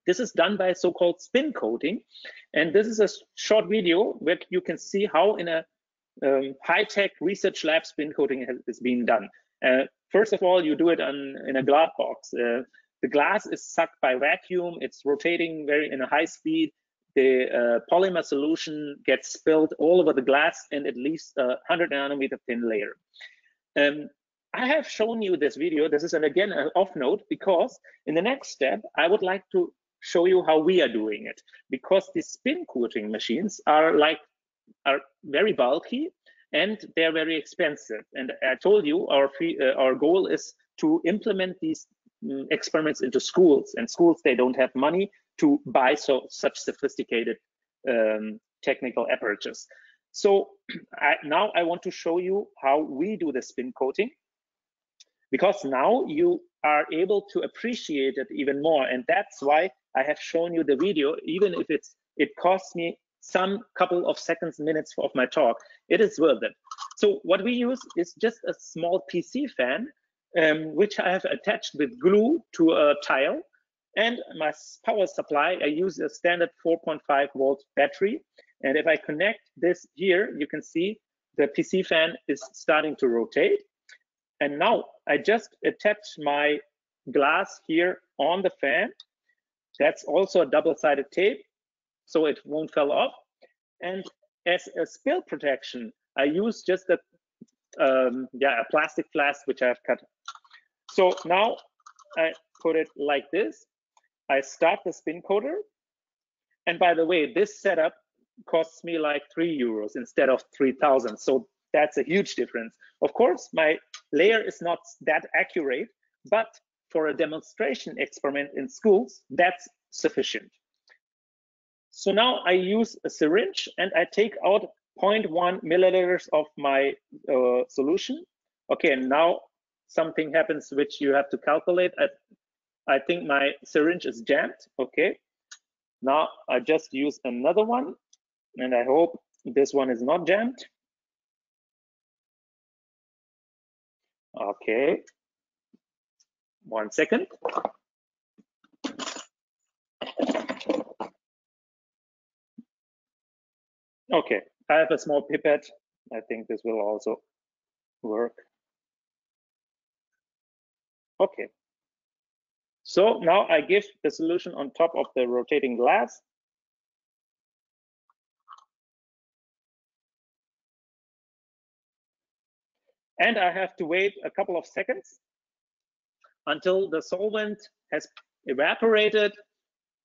This is done by so-called spin coating, and this is a short video where you can see how in a high-tech research lab spin coating is being done. First of all, you do it in a glass box. The glass is sucked by vacuum. It's rotating in a high speed. The polymer solution gets spilled all over the glass, and it leaves a 100 nanometer thin layer. I have shown you this video. This is, again, an off note, because in the next step, I would like to show you how we are doing it, because the spin coating machines are very bulky and they're very expensive. And I told you our goal is to implement these experiments into schools, and schools, they don't have money to buy such sophisticated technical apertures. So now I want to show you how we do the spin coating, because now you are able to appreciate it even more. And that's why I have shown you the video, even if it costs me some couple of seconds, minutes of my talk, it is worth it. So what we use is just a small PC fan, which I have attached with glue to a tile. And my power supply, I use a standard 4.5 volt battery. And if I connect this here, you can see the PC fan is starting to rotate. And now I just attach my glass here on the fan. That's also a double-sided tape, so it won't fall off. And as a spill protection, I use just a plastic flask which I've cut. So now I put it like this. I start the spin coater. And by the way, this setup costs me like €3 instead of 3,000. So that's a huge difference. Of course, my layer is not that accurate, but for a demonstration experiment in schools, that's sufficient. So now I use a syringe and I take out 0.1 milliliters of my solution. Okay, and now something happens which you have to calculate. I think my syringe is jammed. Okay, now I just use another one, and I hope this one is not jammed. Okay, 1 second. Okay, I have a small pipette. I think this will also work. Okay. So now I give the solution on top of the rotating glass. And I have to wait a couple of seconds until the solvent has evaporated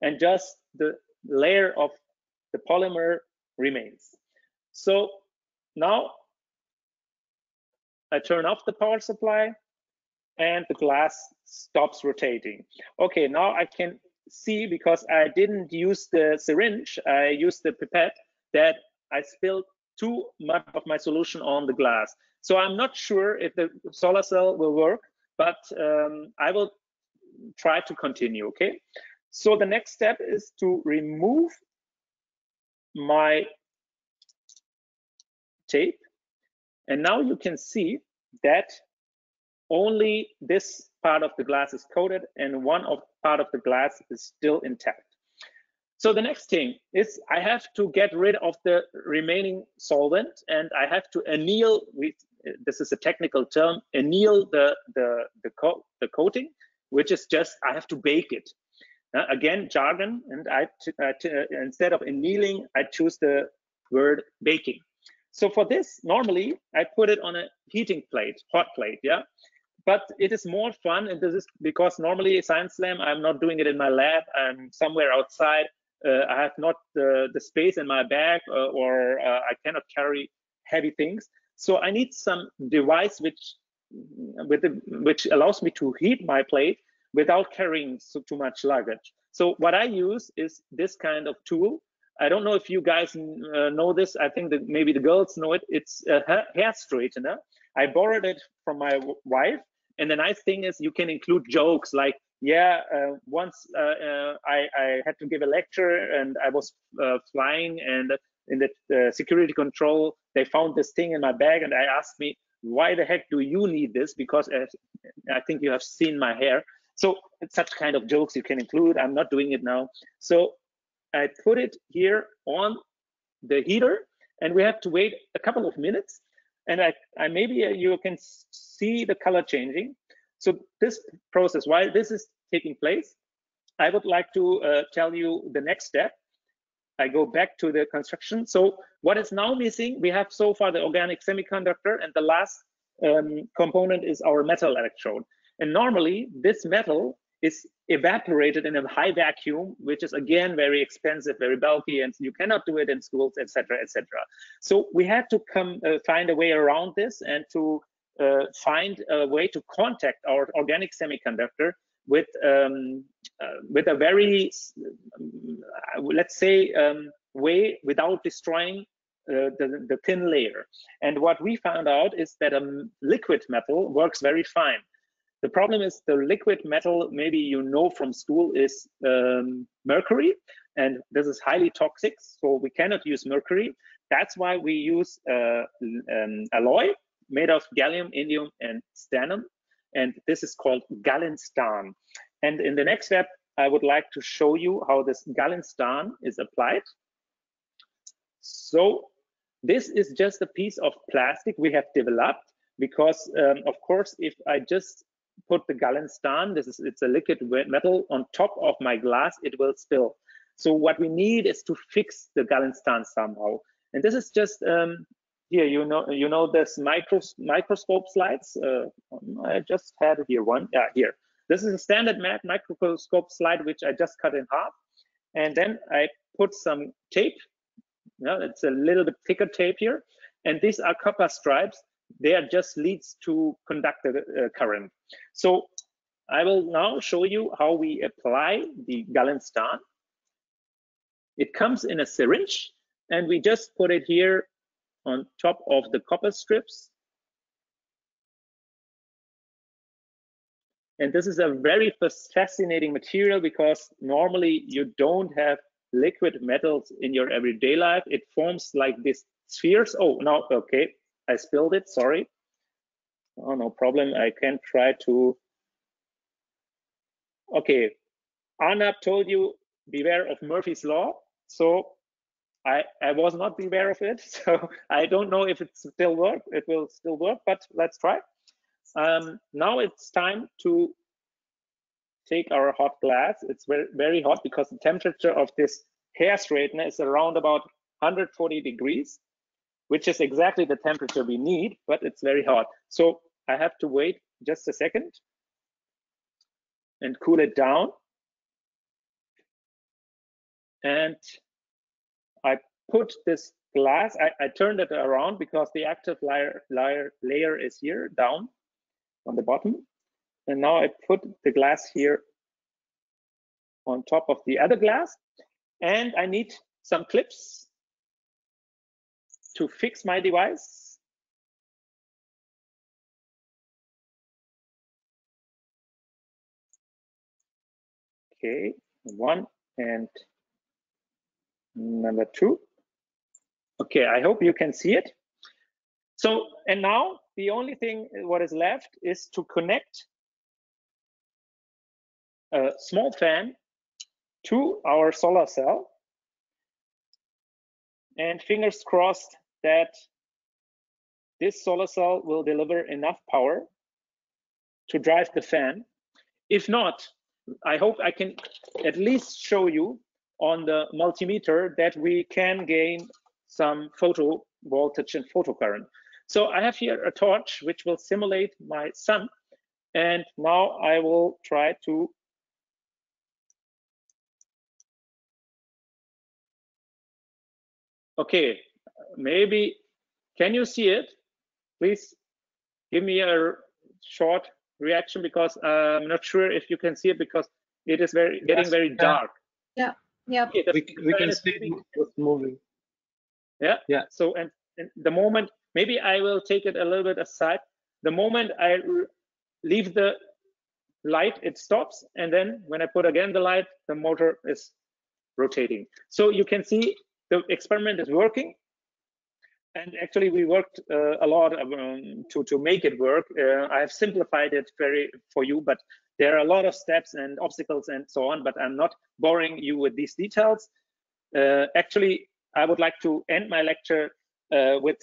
and just the layer of the polymer remains. So now I turn off the power supply and the glass stops rotating. Okay, now I can see, because I didn't use the syringe, I used the pipette, that I spilled too much of my solution on the glass. So I'm not sure if the solar cell will work, but I will try to continue, okay? So the next step is to remove my tape. And now you can see that only this part of the glass is coated and one part of the glass is still intact. So the next thing is I have to get rid of the remaining solvent, and I have to anneal, this is a technical term, anneal the coating, which is just, I have to bake it. Again, jargon, and instead of annealing, I choose the word baking. So for this, normally I put it on a heating plate, hot plate, yeah. But it is more fun, and this is because normally Science Slam, I'm not doing it in my lab, I'm somewhere outside. I have not the space in my bag, or I cannot carry heavy things. So I need some device which allows me to heat my plate without carrying too much luggage. So what I use is this kind of tool. I don't know if you guys know this. I think that maybe the girls know it. It's a hair straightener. I borrowed it from my wife. And the nice thing is you can include jokes like, yeah, once I had to give a lecture and I was flying, and in the security control, they found this thing in my bag, and I asked me, why the heck do you need this? Because I think you have seen my hair. So it's such kind of jokes you can include. I'm not doing it now. So I put it here on the heater, and we have to wait a couple of minutes. And maybe you can see the color changing. So this process, while this is taking place, I would like to tell you the next step. I go back to the construction. So what is now missing? We have so far the organic semiconductor, and the last component is our metal electrode. And normally this metal is evaporated in a high vacuum, which is again very expensive, very bulky, and you cannot do it in schools, etc., etc. So we had to find a way around this, and to find a way to contact our organic semiconductor with a very, let's say, way without destroying the thin layer. And what we found out is that a liquid metal works very fine. The problem is the liquid metal, maybe you know from school, is mercury, and this is highly toxic, so we cannot use mercury. That's why we use alloy made of gallium, indium, and stannum, and this is called gallium-stan. And in the next step, I would like to show you how this gallium-stan is applied. So this is just a piece of plastic we have developed, because of course, if I just put the gallium-stan, it's a liquid metal, on top of my glass, it will spill. So what we need is to fix the gallium-stan somehow. And this is just here, you know this microscope slides. I just had here one. Yeah, here. This is a standard microscope slide which I just cut in half, and then I put some tape. It's a little bit thicker tape here, and these are copper stripes. They are just leads to conduct the current. So I will now show you how we apply the gallium-stan. It comes in a syringe, and we just put it here on top of the copper strips. And this is a very fascinating material, because normally you don't have liquid metals in your everyday life. It forms like these spheres. Oh, no, okay, I spilled it, sorry. Oh, no problem, I can try to. Okay, Arnab told you beware of Murphy's Law. So I was not beware of it. So I don't know if it still works. It will still work, but let's try. Now it's time to take our hot glass. It's very, very hot, because the temperature of this hair straightener is around about 140 degrees, which is exactly the temperature we need, but it's very hot. So I have to wait just a second and cool it down. and I put this glass, I turned it around because the active layer is here down on the bottom. And now I put the glass here on top of the other glass. And I need some clips to fix my device. Okay, one and number two. Okay, I hope you can see it. So, and now the only thing what is left is to connect a small fan to our solar cell. And fingers crossed that this solar cell will deliver enough power to drive the fan. If not, I hope I can at least show you on the multimeter that we can gain some photo voltage and photocurrent. So I have here a torch which will simulate my sun, and now I will try to okay, maybe can you see it? Please give me a short reaction, because I'm not sure if you can see it because it is getting very dark. Yeah, yeah. Okay, we can see it moving. Yeah, yeah. So and the moment, maybe I will take it a little bit aside. The moment I leave the light, it stops, and then when I put again the light, the motor is rotating. So you can see the experiment is working. And actually, we worked a lot to make it work. I have simplified it for you, but there are a lot of steps and obstacles and so on. But I'm not boring you with these details. Actually, I would like to end my lecture with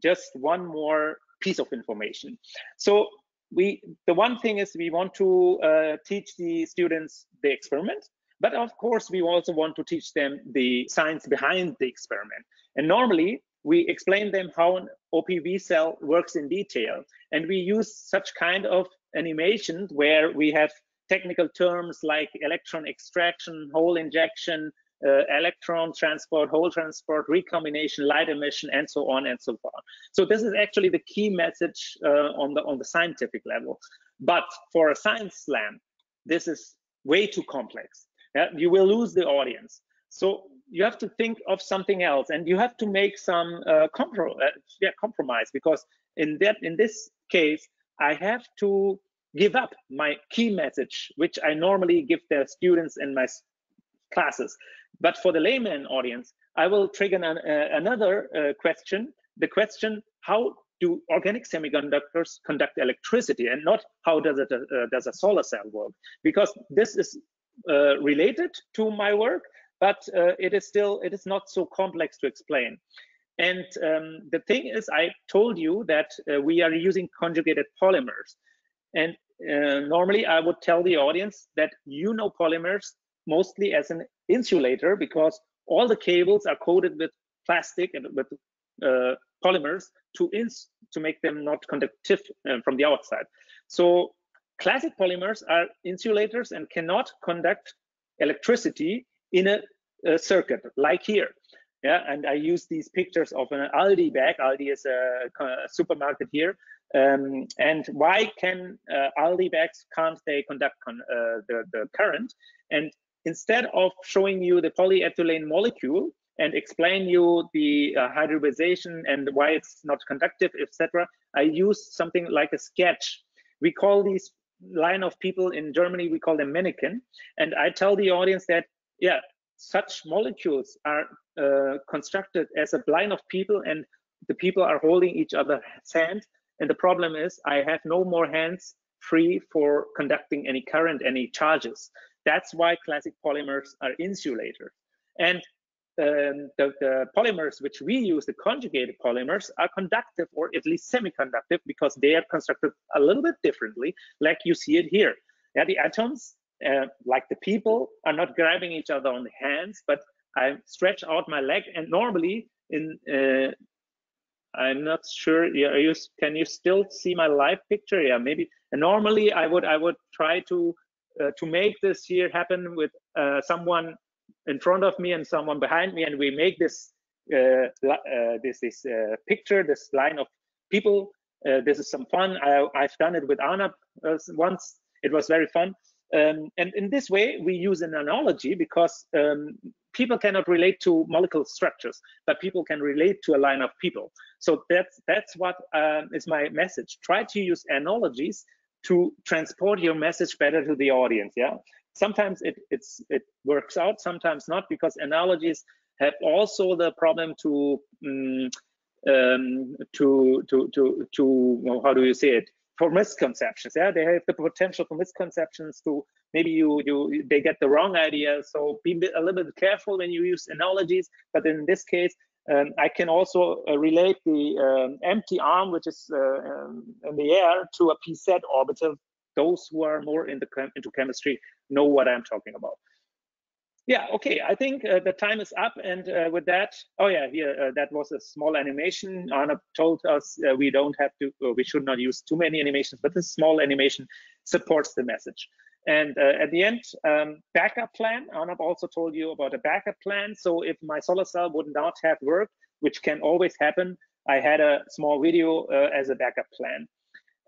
just one more piece of information. So the one thing is we want to teach the students the experiment, but of course we also want to teach them the science behind the experiment. And normally we explain them how an OPV cell works in detail, and we use such kind of animation where we have technical terms like electron extraction, hole injection, electron transport, hole transport, recombination, light emission, and so on and so forth. So this is actually the key message on the scientific level. But for a science slam, this is way too complex. You will lose the audience. So you have to think of something else, and you have to make some compromise, because in this case, I have to give up my key message, which I normally give the students in my classes. But for the layman audience, I will trigger another question, the question, how do organic semiconductors conduct electricity, and not how does a solar cell work? Because this is related to my work, but it is not so complex to explain. And the thing is, I told you that we are using conjugated polymers. And normally I would tell the audience that you know polymers mostly as an insulator, because all the cables are coated with plastic and with polymers to make them not conductive from the outside. So classic polymers are insulators and cannot conduct electricity in a circuit like here. Yeah, and I use these pictures of an Aldi bag. Aldi is a supermarket here. And why can Aldi bags can't they conduct the current? And instead of showing you the polyethylene molecule and explain you the hybridization and why it's not conductive, etc., I use something like a sketch. We call these line of people in Germany, we call them mannequin. And I tell the audience that, yeah, such molecules are constructed as a line of people, and the people are holding each other's hand. And the problem is I have no more hands free for conducting any current, any charges. That's why classic polymers are insulators. And the polymers which we use, the conjugated polymers, are conductive, or at least semiconductive, because they are constructed a little bit differently, like you see it here. Yeah, the atoms, like the people, are not grabbing each other on the hands, but I stretch out my leg, and normally I'm not sure. Yeah, can you still see my live picture? Yeah, maybe. And normally I would try to make this here happen with someone in front of me and someone behind me, and we make this picture, this line of people. This is some fun. I've done it with Arnab once. It was very fun. And in this way, we use an analogy because people cannot relate to molecular structures, but people can relate to a line of people. So that's what is my message. Try to use analogies to transport your message better to the audience. Yeah. Sometimes it works out, sometimes not, because analogies have also the problem to how do you say it, for misconceptions. Yeah, they have the potential for misconceptions. To maybe they get the wrong idea. So be a little bit careful when you use analogies. But in this case, I can also relate the empty arm, which is in the air, to a PZ orbital. Those who are more into chemistry know what I'm talking about. Yeah, okay, I think the time is up, and with that, oh yeah, here, that was a small animation. Arnab told us we don't have to, we should not use too many animations, but this small animation supports the message. And at the end, backup plan. Arnab also told you about a backup plan. So if my solar cell would not have worked, which can always happen, I had a small video as a backup plan.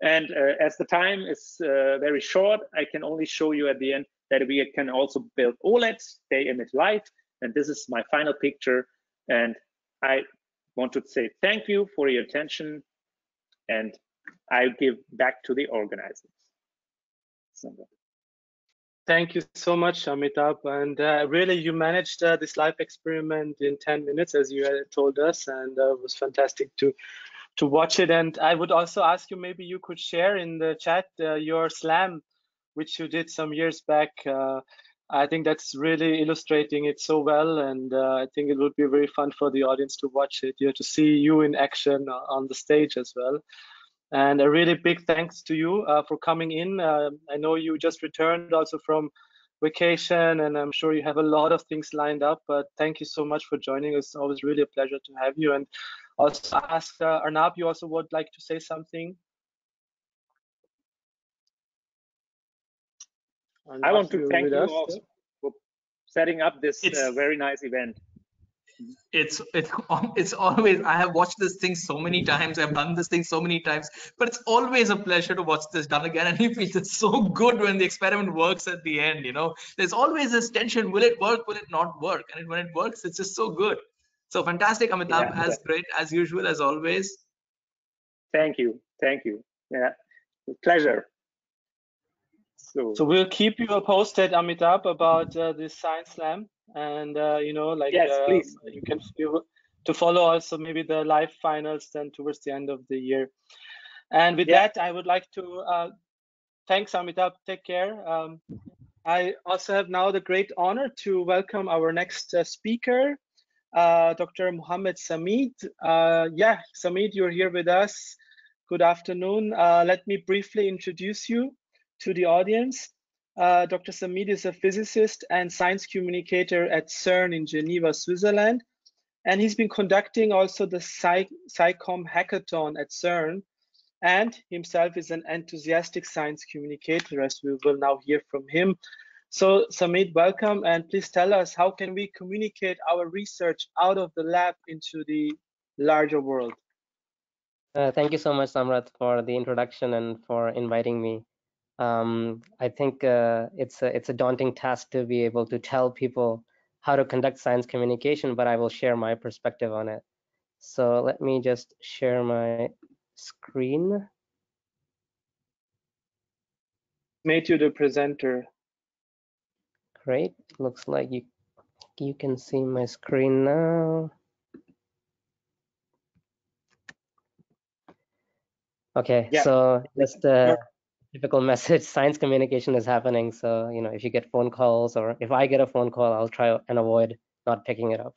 And as the time is very short, I can only show you at the end that we can also build OLEDs. They emit light. And this is my final picture. And I want to say thank you for your attention. And I give back to the organizers. Thank you so much, Amitabh. And really, you managed this live experiment in 10 minutes, as you had told us. And it was fantastic to watch it. And I would also ask you, maybe you could share in the chat your slam, which you did some years back. I think that's really illustrating it so well, and I think it would be very fun for the audience to watch it, to see you in action on the stage as well. And a really big thanks to you for coming in. I know you just returned also from vacation, and I'm sure you have a lot of things lined up, but thank you so much for joining us. It's always really a pleasure to have you. And also ask Arnab, you also would like to say something? I want to thank you also for setting up this very nice event. It's always, I have watched this thing so many times, I've done this thing so many times, but it's always a pleasure to watch this done again. And you feel it's so good when the experiment works at the end. There's always this tension: will it work, will it not work? And when it works, it's just so good. So fantastic, Amitabh. Yeah, as great as usual, as always. Thank you. Yeah, pleasure. So we'll keep you posted, Amitabh, about this Science Slam, and yes, please. You can feel to follow also maybe the live finals then towards the end of the year. And with that, I would like to thanks, Amitabh. Take care. I also have now the great honor to welcome our next speaker, Dr. Mohammed Samid. Samid, you're here with us. Good afternoon. Let me briefly introduce you to the audience. Dr. Samid is a physicist and science communicator at CERN in Geneva, Switzerland. And he's been conducting also the SciComm hackathon at CERN, and himself is an enthusiastic science communicator, as we will now hear from him. So Samid, welcome, and please tell us, how can we communicate our research out of the lab into the larger world? Thank you so much, Samrat, for the introduction and for inviting me. I think it's a daunting task to be able to tell people how to conduct science communication, but I will share my perspective on it. So let me just share my screen. Made you the presenter. Great. Looks like you can see my screen now. Okay, so just typical message: science communication is happening. So if you get phone calls, or if I get a phone call, I'll try and avoid not picking it up.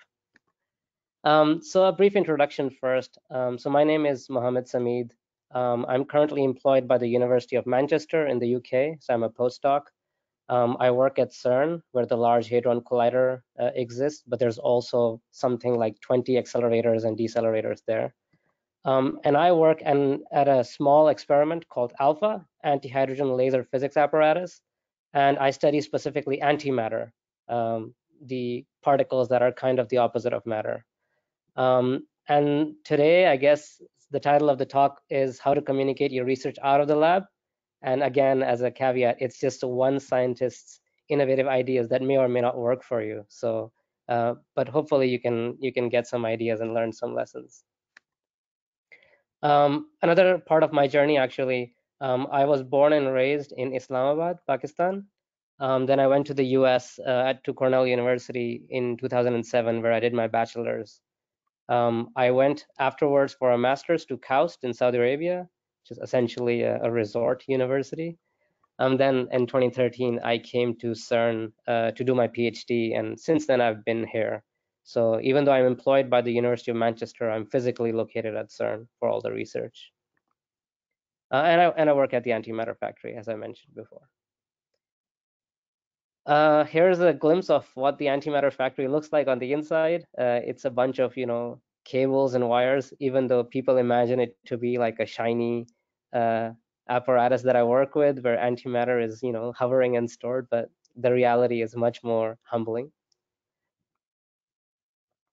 So a brief introduction first. So my name is Mohammed Samid. I'm currently employed by the University of Manchester in the UK. So I'm a postdoc. I work at CERN, where the Large Hadron Collider exists, but there's also something like 20 accelerators and decelerators there. And I work at a small experiment called ALPHA, Anti-Hydrogen Laser Physics Apparatus, and I study specifically antimatter. the particles that are kind of the opposite of matter. And today, I guess the title of the talk is how to communicate your research out of the lab. And again, as a caveat, it's just one scientist's innovative ideas that may or may not work for you. So, but hopefully you can get some ideas and learn some lessons. Another part of my journey, actually, I was born and raised in Islamabad, Pakistan. Then I went to the US to Cornell University in 2007, where I did my bachelor's. I went afterwards for a master's to KAUST in Saudi Arabia, which is essentially a resort university. Then in 2013, I came to CERN to do my PhD, and since then I've been here. So even though I'm employed by the University of Manchester, I'm physically located at CERN for all the research. And I work at the antimatter factory, as I mentioned before. Here's a glimpse of what the antimatter factory looks like on the inside. It's a bunch of, cables and wires, even though people imagine it to be like a shiny apparatus that I work with, where antimatter is, hovering and stored, but the reality is much more humbling.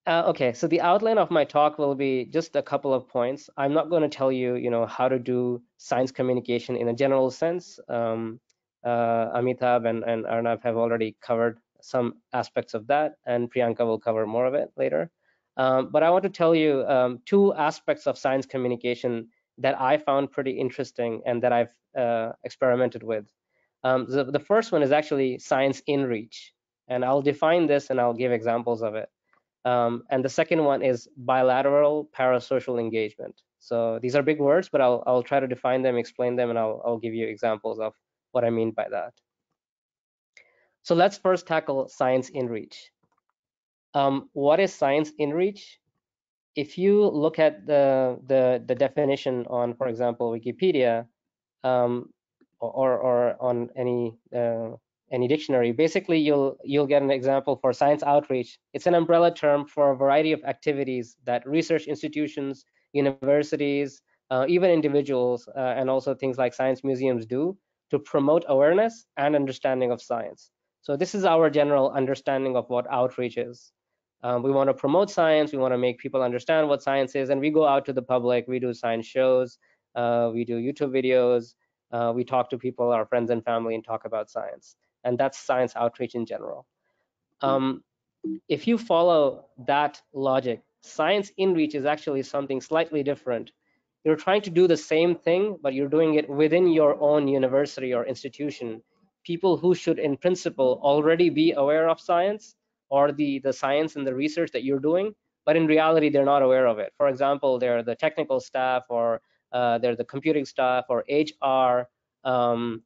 Okay, so the outline of my talk will be just a couple of points. I'm not going to tell you, how to do science communication in a general sense. Amitabh and Arnav have already covered some aspects of that, and Priyanka will cover more of it later. But I want to tell you two aspects of science communication that I found pretty interesting and that I've experimented with. The first one is actually science in reach, and I'll define this and I'll give examples of it. And the second one is bilateral parasocial engagement. So these are big words, but I'll try to define them, explain them, and I'll give you examples of what I mean by that. So let's first tackle science in reach. What is science in reach? If you look at the definition on, for example, Wikipedia, or on any dictionary, basically you'll get an example for science outreach. It's an umbrella term for a variety of activities that research institutions, universities, even individuals, and also things like science museums do to promote awareness and understanding of science. So this is our general understanding of what outreach is. We want to promote science, we want to make people understand what science is, and we go out to the public, we do science shows, we do YouTube videos, we talk to people, our friends and family, and talk about science. And that's science outreach in general. If you follow that logic, science in reach is actually something slightly different. You're trying to do the same thing, but you're doing it within your own university or institution. People who should, in principle, already be aware of science or the science and the research that you're doing, but in reality, they're not aware of it. For example, they're the technical staff, or they're the computing staff, or HR, or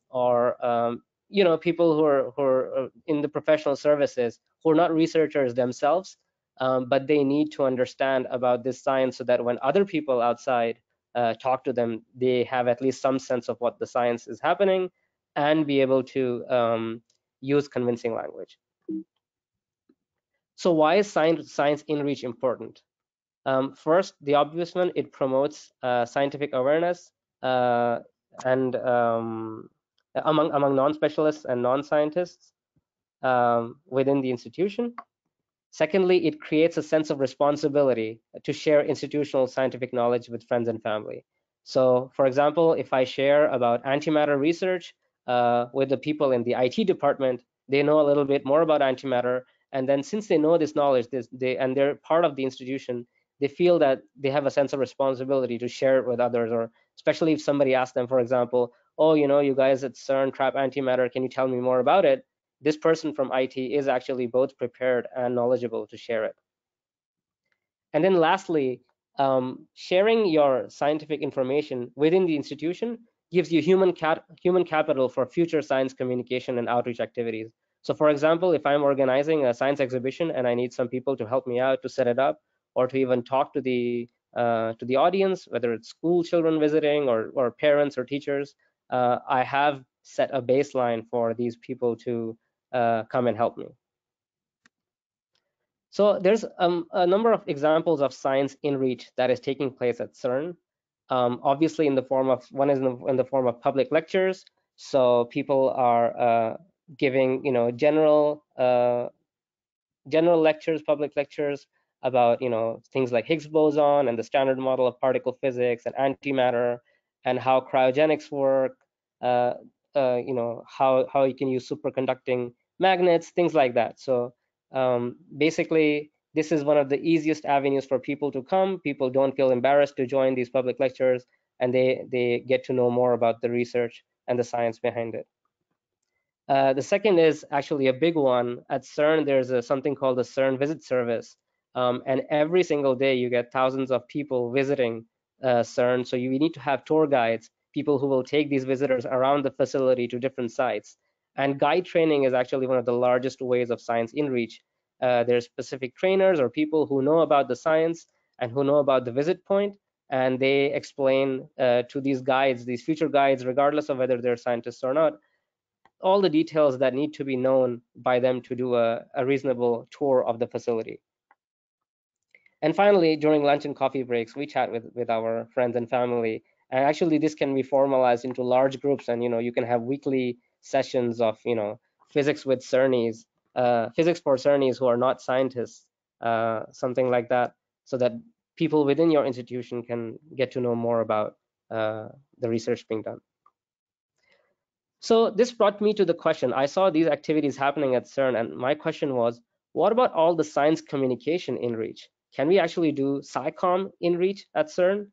people who are in the professional services who are not researchers themselves, but they need to understand about this science so that when other people outside talk to them, they have at least some sense of what the science is happening and be able to use convincing language. So why is science in reach important? First, the obvious one, it promotes scientific awareness and among non-specialists and non-scientists within the institution. Secondly, it creates a sense of responsibility to share institutional scientific knowledge with friends and family. So, for example, if I share about antimatter research with the people in the IT department, they know a little bit more about antimatter. And then since they know this knowledge, and they're part of the institution, they feel that they have a sense of responsibility to share it with others, or especially if somebody asks them, for example, oh, you guys at CERN trap antimatter, can you tell me more about it? This person from IT is actually both prepared and knowledgeable to share it. And then lastly, sharing your scientific information within the institution gives you human capital for future science communication and outreach activities. So for example, if I'm organizing a science exhibition and I need some people to help me out to set it up, or to even talk to the audience, whether it's school children visiting or parents or teachers, I have set a baseline for these people to come and help me. So there's a number of examples of science in reach that is taking place at CERN. Obviously, in the form of in the form of public lectures. So people are giving general general lectures, public lectures about things like Higgs boson and the standard model of particle physics and antimatter, and how cryogenics work, how you can use superconducting magnets, things like that. So basically, this is one of the easiest avenues for people to come. People don't feel embarrassed to join these public lectures, and they get to know more about the research and the science behind it. The second is actually a big one. At CERN, there's something called the CERN Visit Service. And every single day, you get thousands of people visiting CERN. So you need to have tour guides, people who will take these visitors around the facility to different sites. And guide training is actually one of the largest ways of science inReach. There's specific trainers or people who know about the science and who know about the visit point, and they explain to these guides, these future guides, regardless of whether they're scientists or not, all the details that need to be known by them to do a reasonable tour of the facility. And finally, during lunch and coffee breaks, we chat with our friends and family. And actually, this can be formalized into large groups, and you can have weekly sessions of physics with CERNies, physics for CERNies who are not scientists, something like that, so that people within your institution can get to know more about the research being done. So this brought me to the question. I saw these activities happening at CERN, and my question was, what about all the science communication inReach? Can we actually do SciComm inReach at CERN?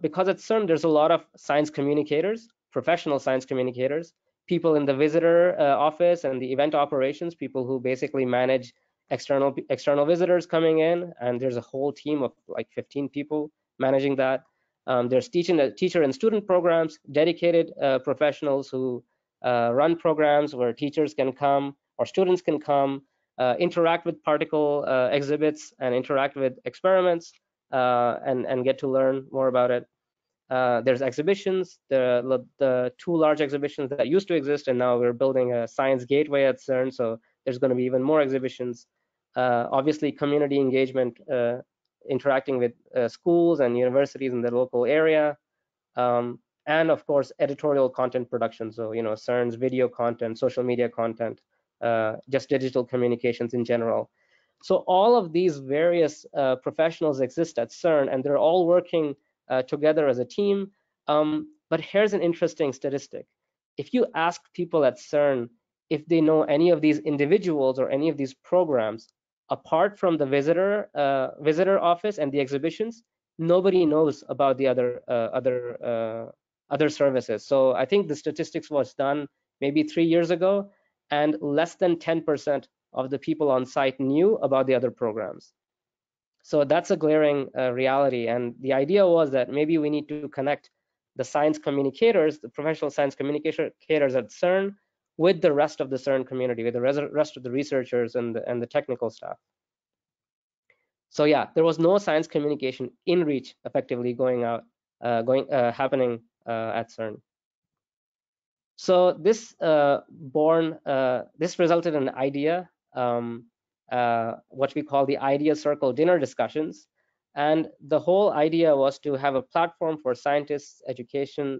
Because at CERN, there's a lot of science communicators, professional science communicators, people in the visitor office and the event operations, people who basically manage external visitors coming in, and there's a whole team of like 15 people managing that. There's teacher and student programs, dedicated professionals who run programs where teachers can come or students can come, interact with particle exhibits and interact with experiments, and get to learn more about it. There's exhibitions, the two large exhibitions that used to exist, and now we're building a science gateway at CERN, so there's going to be even more exhibitions. Obviously, community engagement, interacting with schools and universities in the local area, and of course, editorial content production. So, CERN's video content, social media content, just digital communications in general. So all of these various professionals exist at CERN, and they're all working together as a team. But here's an interesting statistic. If you ask people at CERN if they know any of these individuals or any of these programs, apart from the visitor office and the exhibitions, nobody knows about the other services. So I think the statistics was done maybe 3 years ago, and less than 10% of the people on site knew about the other programs. So that's a glaring reality. And the idea was that maybe we need to connect the science communicators, the professional science communicators at CERN, with the rest of the CERN community, with the rest of the researchers and the technical staff. So yeah, there was no science communication inReach effectively happening at CERN. So this this resulted in an idea, what we call the idea circle dinner discussions. And the whole idea was to have a platform for scientists, educational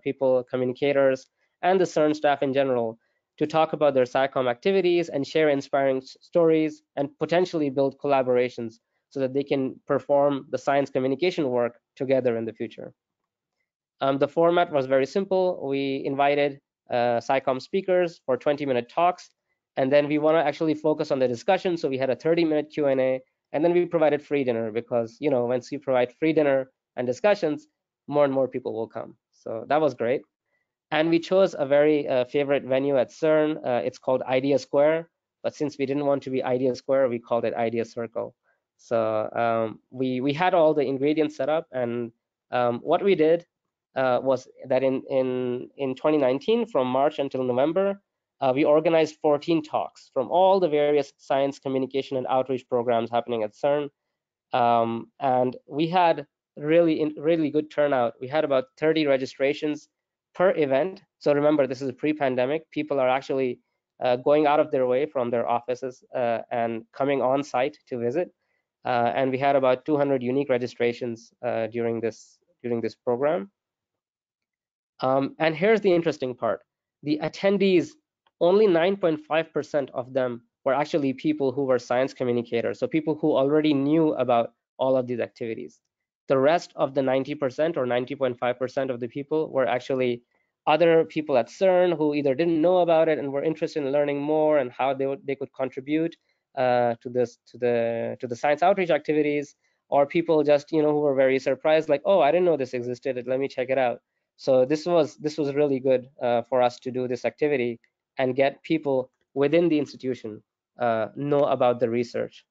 people, communicators, and the CERN staff in general to talk about their SciComm activities and share inspiring stories and potentially build collaborations so that they can perform the science communication work together in the future. The format was very simple. We invited SciComm speakers for 20-minute talks, and then we want to actually focus on the discussion. So we had a 30-minute Q&A, and then we provided free dinner because, once you provide free dinner and discussions, more and more people will come. So that was great. And we chose a very favorite venue at CERN. It's called Idea Square, but since we didn't want to be Idea Square, we called it Idea Circle. So we had all the ingredients set up, and what we did was that in 2019, from March until November, we organized 14 talks from all the various science communication and outreach programs happening at CERN. And we had really good turnout. We had about 30 registrations per event. So remember, this is pre-pandemic. People are actually going out of their way from their offices and coming on site to visit. And we had about 200 unique registrations during this program. And here's the interesting part. The attendees, only 9.5% of them were actually people who were science communicators, so people who already knew about all of these activities. The rest of the 90% or 90.5% of the people were actually other people at CERN who either didn't know about it and were interested in learning more and how they could contribute to the science outreach activities, or people just who were very surprised, like, oh, I didn't know this existed, let me check it out. So this was really good for us to do this activity and get people within the institution know about the research.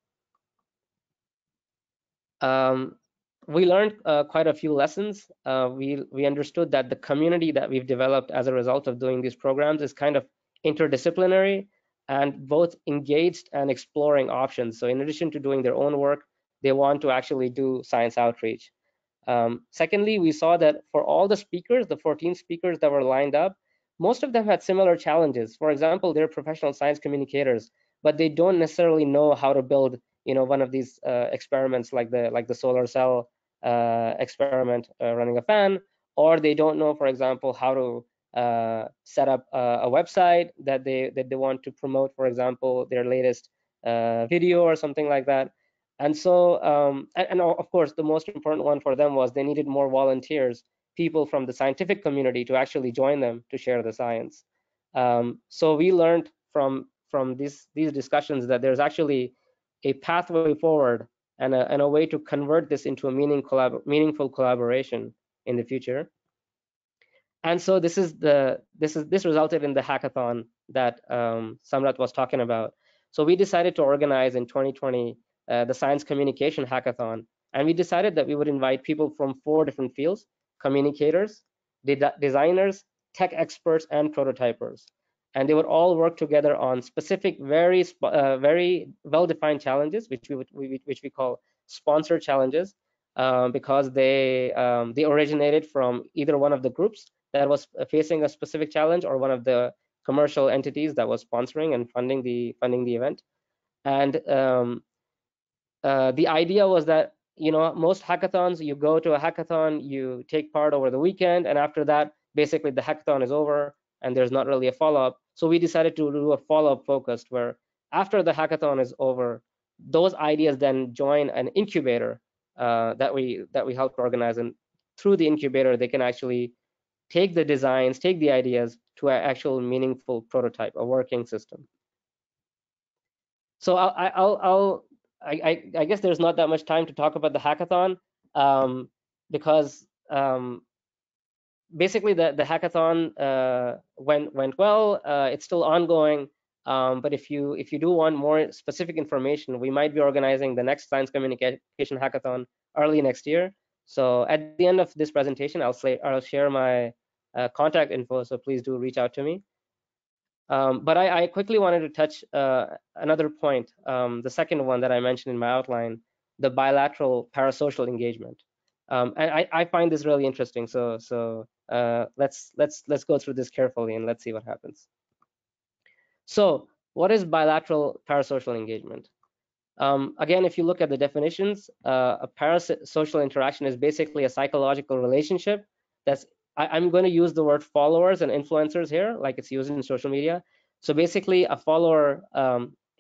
We learned quite a few lessons. We understood that the community that we've developed as a result of doing these programs is kind of interdisciplinary and both engaged and exploring options. So in addition to doing their own work, they want to actually do science outreach. Secondly, we saw that for all the speakers, the 14 speakers that were lined up, most of them had similar challenges. For example, they're professional science communicators, but they don't necessarily know how to build one of these experiments like the solar cell experiment running a fan, or they don't know, for example, how to set up a website that they want to promote, for example, their latest video or something like that. And so, and of course, the most important one for them was they needed more volunteers, people from the scientific community, to actually join them to share the science. So we learned from these discussions that there's actually a pathway forward and a way to convert this into a meaningful collaboration in the future. And so this resulted in the hackathon that Samrat was talking about. So we decided to organize in 2020 the Science Communication Hackathon, and we decided that we would invite people from 4 different fields: communicators, designers, tech experts, and prototypers. And they would all work together on specific, very well-defined challenges, which we call sponsored challenges, because they originated from either one of the groups that was facing a specific challenge or one of the commercial entities that was sponsoring and funding the event. And the idea was that most hackathons, you go to a hackathon, you take part over the weekend, and after that, basically the hackathon is over and there's not really a follow-up. So we decided to do a follow-up focused, where after the hackathon is over, those ideas then join an incubator that we helped organize, and through the incubator they can actually take the designs, take the ideas to an actual meaningful prototype, a working system. So I guess there's not that much time to talk about the hackathon, because basically the hackathon went well. It's still ongoing, but if you do want more specific information, we might be organizing the next Science Communication Hackathon early next year. So at the end of this presentation, I'll share my contact info, so please do reach out to me. But I quickly wanted to touch another point, the second one that I mentioned in my outline, the bilateral parasocial engagement. And I find this really interesting. So let's go through this carefully and let's see what happens. So what is bilateral parasocial engagement? Again, if you look at the definitions, a parasocial interaction is basically a psychological relationship that's, I'm going to use the word followers and influencers here, like it's used in social media. So basically, a follower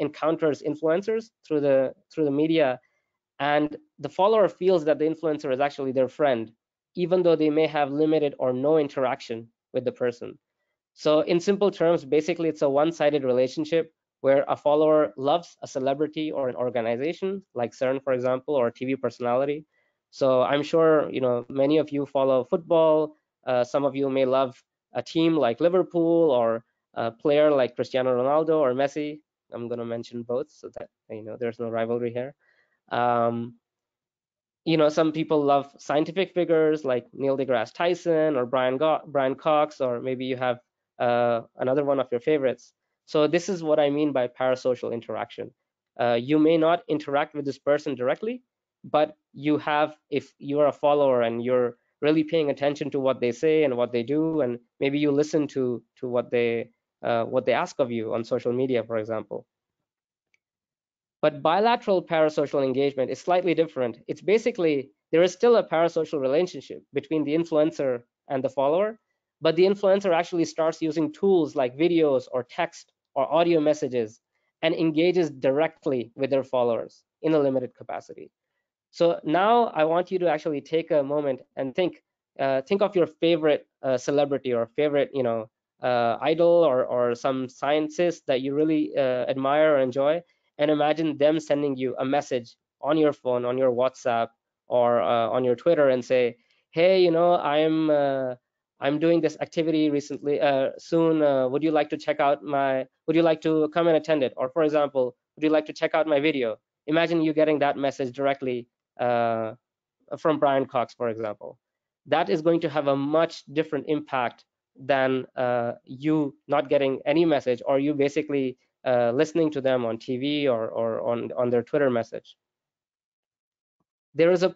encounters influencers through the media, and the follower feels that the influencer is actually their friend, even though they may have limited or no interaction with the person. So in simple terms, basically, it's a one-sided relationship where a follower loves a celebrity or an organization, like CERN, for example, or a TV personality. So I'm sure many of you follow football. Some of you may love a team like Liverpool or a player like Cristiano Ronaldo or Messi. I'm going to mention both so that there's no rivalry here. Some people love scientific figures like Neil deGrasse Tyson or Brian Cox, or maybe you have another one of your favorites. So this is what I mean by parasocial interaction. You may not interact with this person directly, but you have, if you're a follower and you're really paying attention to what they say and what they do, and maybe you listen to what they ask of you on social media, for example. But bilateral parasocial engagement is slightly different. It's basically, there is still a parasocial relationship between the influencer and the follower, but the influencer actually starts using tools like videos or text or audio messages, and engages directly with their followers in a limited capacity. So now I want you to actually take a moment and think of your favorite celebrity or favorite, idol or some scientist that you really admire or enjoy, and imagine them sending you a message on your phone, on your WhatsApp, or on your Twitter, and say, hey, I'm doing this activity recently, soon. Would you like to check out would you like to come and attend it? Or for example, would you like to check out my video? Imagine you getting that message directly from Brian Cox, for example. That is going to have a much different impact than you not getting any message, or you basically listening to them on TV or on their Twitter message. So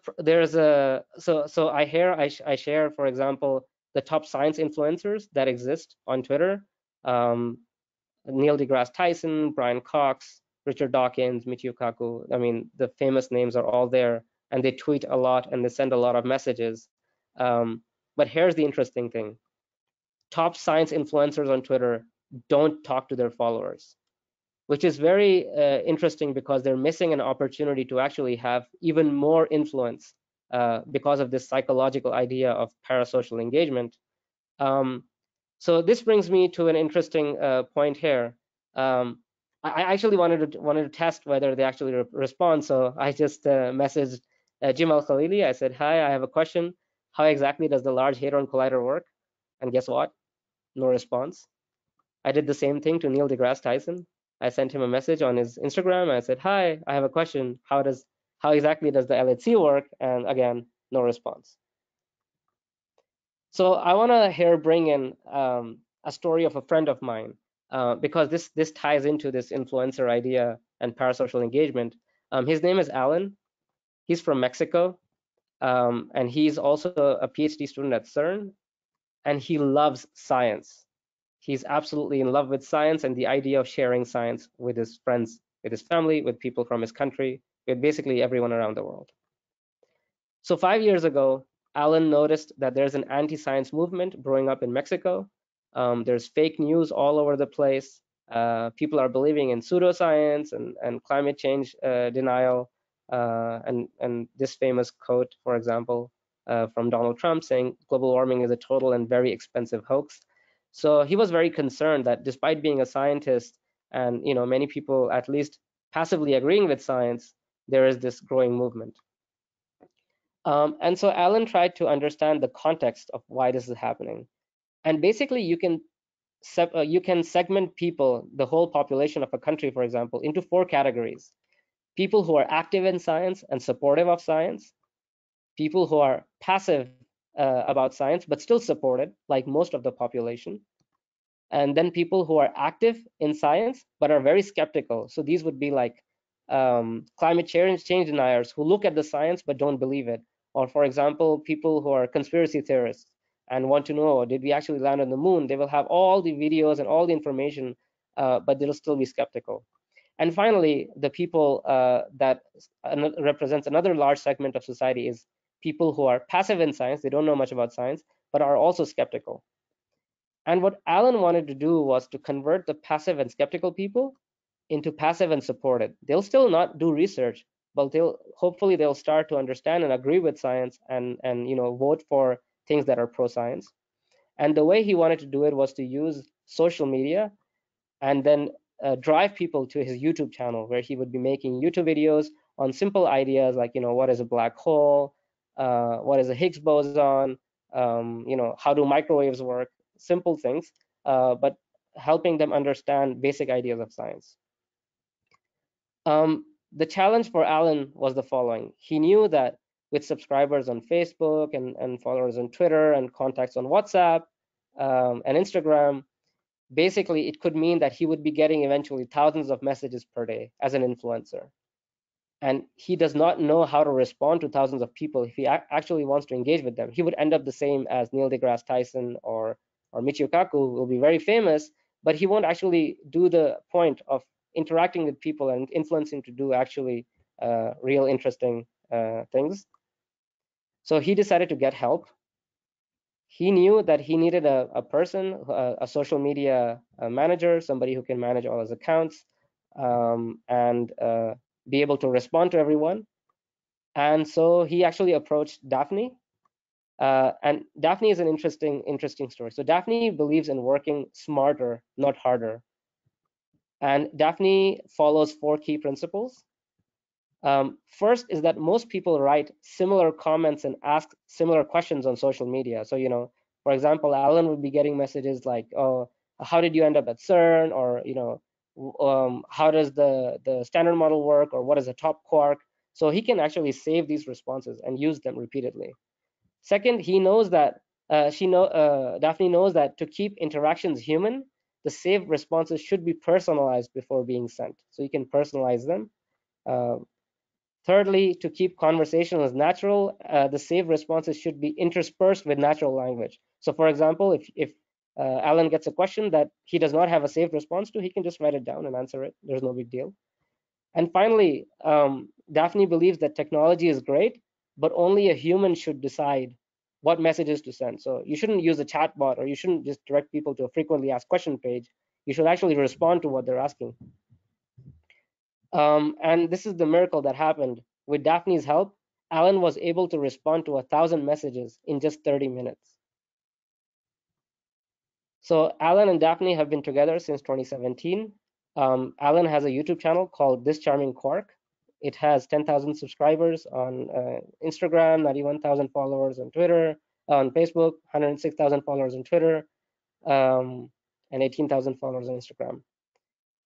I share, for example, the top science influencers that exist on Twitter. Neil deGrasse Tyson, Brian Cox, Richard Dawkins, Michio Kaku. I mean, the famous names are all there, and they tweet a lot and they send a lot of messages. But here's the interesting thing. Top science influencers on Twitter don't talk to their followers, which is very interesting because they're missing an opportunity to actually have even more influence because of this psychological idea of parasocial engagement. So this brings me to an interesting point here. I actually wanted to test whether they actually respond. So I just messaged Jim Al-Khalili. I said, hi, I have a question. How exactly does the Large Hadron Collider work? And guess what? No response. I did the same thing to Neil deGrasse Tyson. I sent him a message on his Instagram. I said, hi, I have a question. How exactly does the LHC work? And again, no response. So I want to here bring in a story of a friend of mine because this ties into this influencer idea and parasocial engagement. His name is Alan. He's from Mexico, and he's also a PhD student at CERN, and he loves science. He's absolutely in love with science and the idea of sharing science with his friends, with his family, with people from his country, with basically everyone around the world. So 5 years ago, Alan noticed that there's an anti-science movement growing up in Mexico. There's fake news all over the place. People are believing in pseudoscience and climate change denial, and this famous quote, for example, from Donald Trump saying global warming is a total and very expensive hoax. So he was very concerned that despite being a scientist and many people at least passively agreeing with science, there is this growing movement. And so Alan tried to understand the context of why this is happening. And basically, you can segment people, the whole population of a country, for example, into 4 categories. People who are active in science and supportive of science, people who are passive about science but still supported, like most of the population, and then people who are active in science but are very skeptical. So these would be like climate change deniers who look at the science but don't believe it. Or for example, people who are conspiracy theorists and want to know, did we actually land on the moon? They will have all the videos and all the information, but they'll still be skeptical. And finally, the people that represents another large segment of society is people who are passive in science. They don't know much about science, but are also skeptical. And what Alan wanted to do was to convert the passive and skeptical people into passive and supported. They'll still not do research, but hopefully they'll start to understand and agree with science and vote for things that are pro-science. And the way he wanted to do it was to use social media and then drive people to his YouTube channel, where he would be making YouTube videos on simple ideas like, what is a black hole, what is a Higgs boson, how do microwaves work, simple things, but helping them understand basic ideas of science. The challenge for Alan was the following. He knew that with subscribers on Facebook and followers on Twitter and contacts on WhatsApp and Instagram, basically it could mean that he would be getting eventually thousands of messages per day as an influencer. And he does not know how to respond to thousands of people if he actually wants to engage with them. He would end up the same as Neil deGrasse Tyson or Michio Kaku, will be very famous, but he won't actually do the point of interacting with people and influencing to do actually real interesting things. So he decided to get help. He knew that he needed a person, a social media manager, somebody who can manage all his accounts, and be able to respond to everyone. And so he actually approached Daphne. And Daphne is an interesting story. So Daphne believes in working smarter, not harder. And Daphne follows 4 key principles. First is that most people write similar comments and ask similar questions on social media. So, for example, Alan would be getting messages like, oh, how did you end up at CERN? Or, how does the standard model work? Or what is a top quark? So he can actually save these responses and use them repeatedly. Second, he knows that Daphne knows that to keep interactions human, the saved responses should be personalized before being sent. So you can personalize them. Thirdly, to keep conversations natural, the saved responses should be interspersed with natural language. So for example, if Alan gets a question that he does not have a saved response to, he can just write it down and answer it. There's no big deal. And finally, Daphne believes that technology is great, but only a human should decide what messages to send. So you shouldn't use a chatbot, or you shouldn't just direct people to a frequently asked question page. You should actually respond to what they're asking. And this is the miracle that happened. With Daphne's help, Alan was able to respond to 1,000 messages in just 30 minutes. So Alan and Daphne have been together since 2017. Alan has a YouTube channel called This Charming Quark. It has 10,000 subscribers on Instagram, 91,000 followers on Twitter, on Facebook, 106,000 followers on Twitter, and 18,000 followers on Instagram.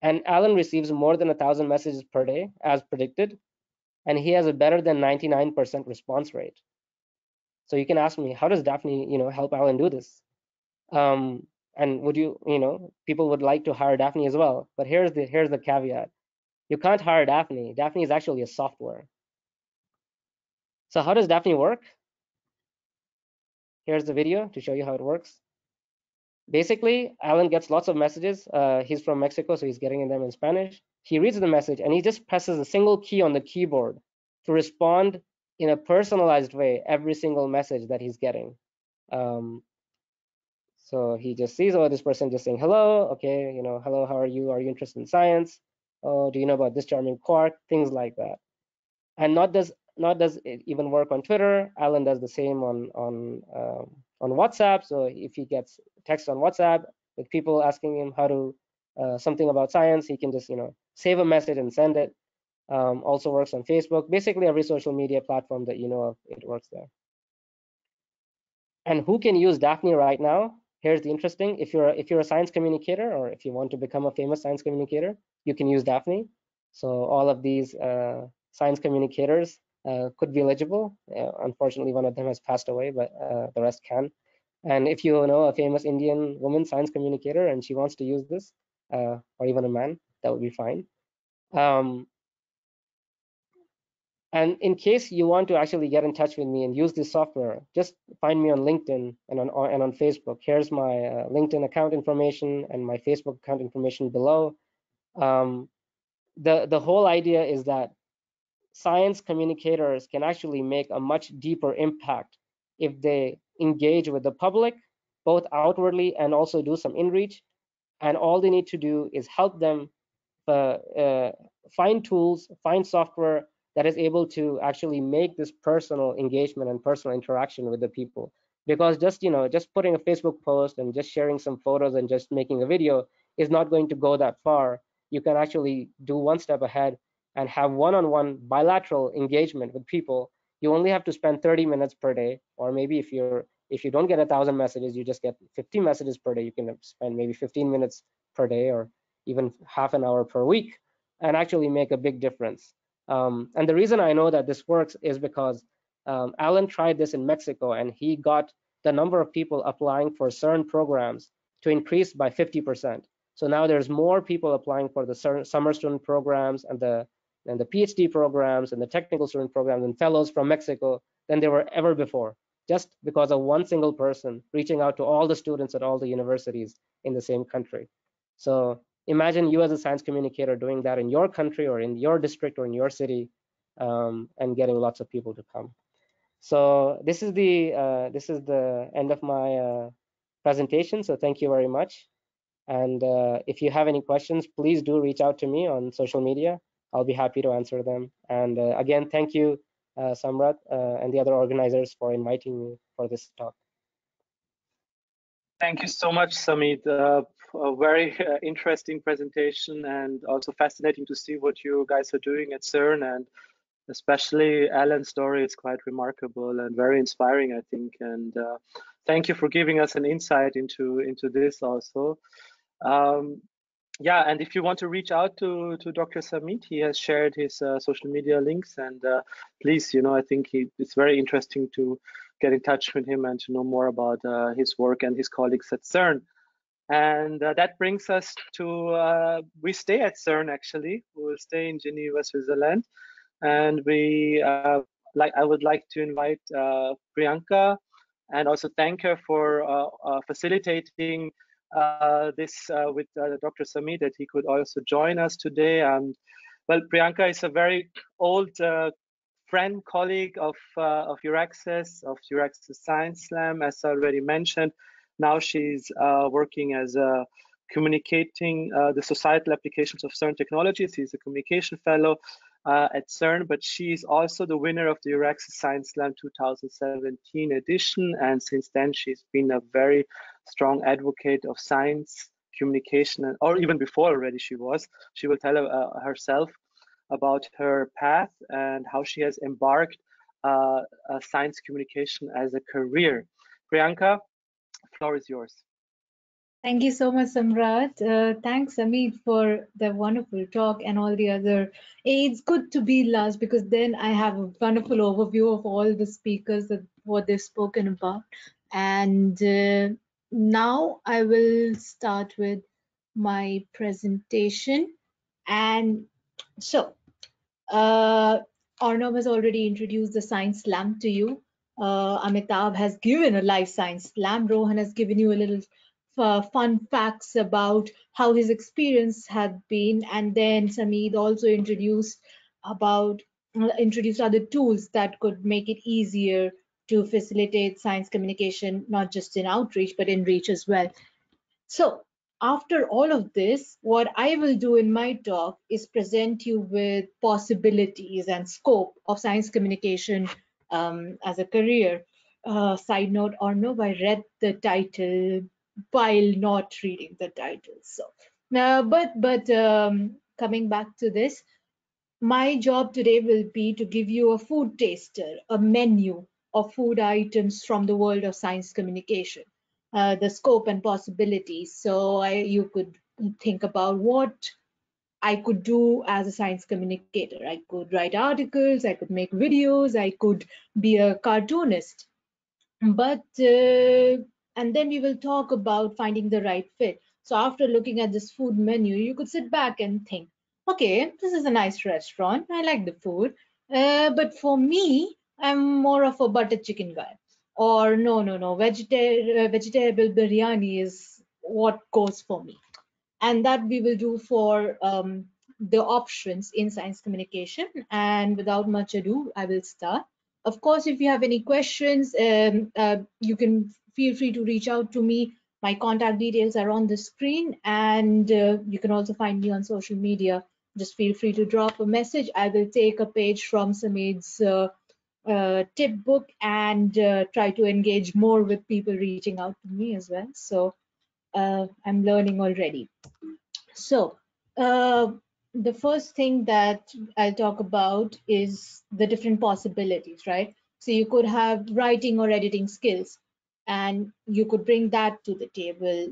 And Alan receives more than 1,000 messages per day, as predicted, and he has a better than 99% response rate. So you can ask me, how does Daphne, help Alan do this? And would you, people would like to hire Daphne as well, but here's the caveat. You can't hire Daphne. Daphne is actually a software. So how does Daphne work? Here's the video to show you how it works. Basically, Alan gets lots of messages. He's from Mexico, so he's getting them in Spanish. He reads the message and he just presses a single key on the keyboard to respond in a personalized way every single message that he's getting. So he just sees, oh, this person just saying hello, okay, hello, how are you? Are you interested in science? Oh, do you know about this charming quark? Things like that. And not does it even work on Twitter. Alan does the same on WhatsApp. So if he gets text on WhatsApp with people asking him how to something about science, he can just save a message and send it. Also works on Facebook. Basically, every social media platform that you know of, it works there. And who can use Daphne right now? Here's the interesting. If you're a science communicator, or if you want to become a famous science communicator, you can use Daphne. So all of these science communicators could be eligible. Unfortunately, one of them has passed away, but the rest can. And if you know a famous Indian woman science communicator and she wants to use this, or even a man, that would be fine. And in case you want to actually get in touch with me and use this software, just find me on LinkedIn and on Facebook. Here's my LinkedIn account information and my Facebook account information below. The whole idea is that science communicators can actually make a much deeper impact if they engage with the public, both outwardly and also do some in-reach. And all they need to do is help them find tools, find software that is able to actually make this personal engagement and personal interaction with the people. Because just putting a Facebook post and just sharing some photos and just making a video is not going to go that far. You can actually do one step ahead and have one-on-one bilateral engagement with people. You only have to spend 30 minutes per day, or maybe if you don't get 1,000 messages, you just get 50 messages per day. You can spend maybe 15 minutes per day, or even half an hour per week, and actually make a big difference. And the reason I know that this works is because Alan tried this in Mexico, and he got the number of people applying for CERN programs to increase by 50%. So now there's more people applying for the summer student programs and the PhD programs and the technical student programs and fellows from Mexico than there were ever before, just because of one single person reaching out to all the students at all the universities in the same country. So imagine you as a science communicator doing that in your country or in your district or in your city, and getting lots of people to come. So this is the end of my presentation. So thank you very much. And if you have any questions, please do reach out to me on social media. I'll be happy to answer them. And again, thank you, Samrat, and the other organizers for inviting me for this talk. Thank you so much, Samit. A very interesting presentation, and also fascinating to see what you guys are doing at CERN, and especially Alan's story is quite remarkable and very inspiring, I think. And thank you for giving us an insight into this also. Yeah, and if you want to reach out to Dr. Samit, he has shared his social media links, and please, I think it's very interesting to get in touch with him and to know more about his work and his colleagues at CERN. And that brings us to, we stay at CERN actually. We will stay in Geneva, Switzerland. And I would like to invite Priyanka and also thank her for facilitating this with Dr. Samit, that he could also join us today. Well, Priyanka is a very old friend, colleague of EURAXESS, of EURAXESS Science Slam, as already mentioned. Now she's working as communicating the societal applications of CERN technologies. She's a communication fellow at CERN, but she's also the winner of the EURAXESS Science Slam 2017 edition. And since then, she's been a very strong advocate of science communication, or even before already she was. She will tell herself about her path and how she has embarked science communication as a career. Priyanka, the floor is yours. Thank you so much, Samrat. Thanks, Amit, for the wonderful talk and all the other. It's good to be last because then I have a wonderful overview of all the speakers and what they've spoken about. And now I will start with my presentation. And so, Arnav has already introduced the Science Slam to you. Amitabh has given a live Science Slam. Rohan has given you a little fun facts about how his experience had been, and then Samit also introduced other tools that could make it easier to facilitate science communication, not just in outreach but in reach as well. So after all of this, what I will do in my talk is present you with possibilities and scope of science communication as a career. Side note, Arnav, I read the title while not reading the title. So, coming back to this, my job today will be to give you a food taster, a menu of food items from the world of science communication, the scope and possibilities. So you could think about what I could do as a science communicator. I could write articles, I could make videos, I could be a cartoonist. But and then we will talk about finding the right fit. So after looking at this food menu, you could sit back and think, okay, this is a nice restaurant. I like the food. But for me, I'm more of a butter chicken guy. Or no, vegetable biryani is what goes for me. And that we will do for the options in science communication. And without much ado, I will start. Of course, if you have any questions, you can feel free to reach out to me. My contact details are on the screen, and you can also find me on social media. Just feel free to drop a message. I will take a page from Samit's tip book and try to engage more with people reaching out to me as well. So I'm learning already. So the first thing that I'll talk about is the different possibilities, right? So you could have writing or editing skills, and you could bring that to the table,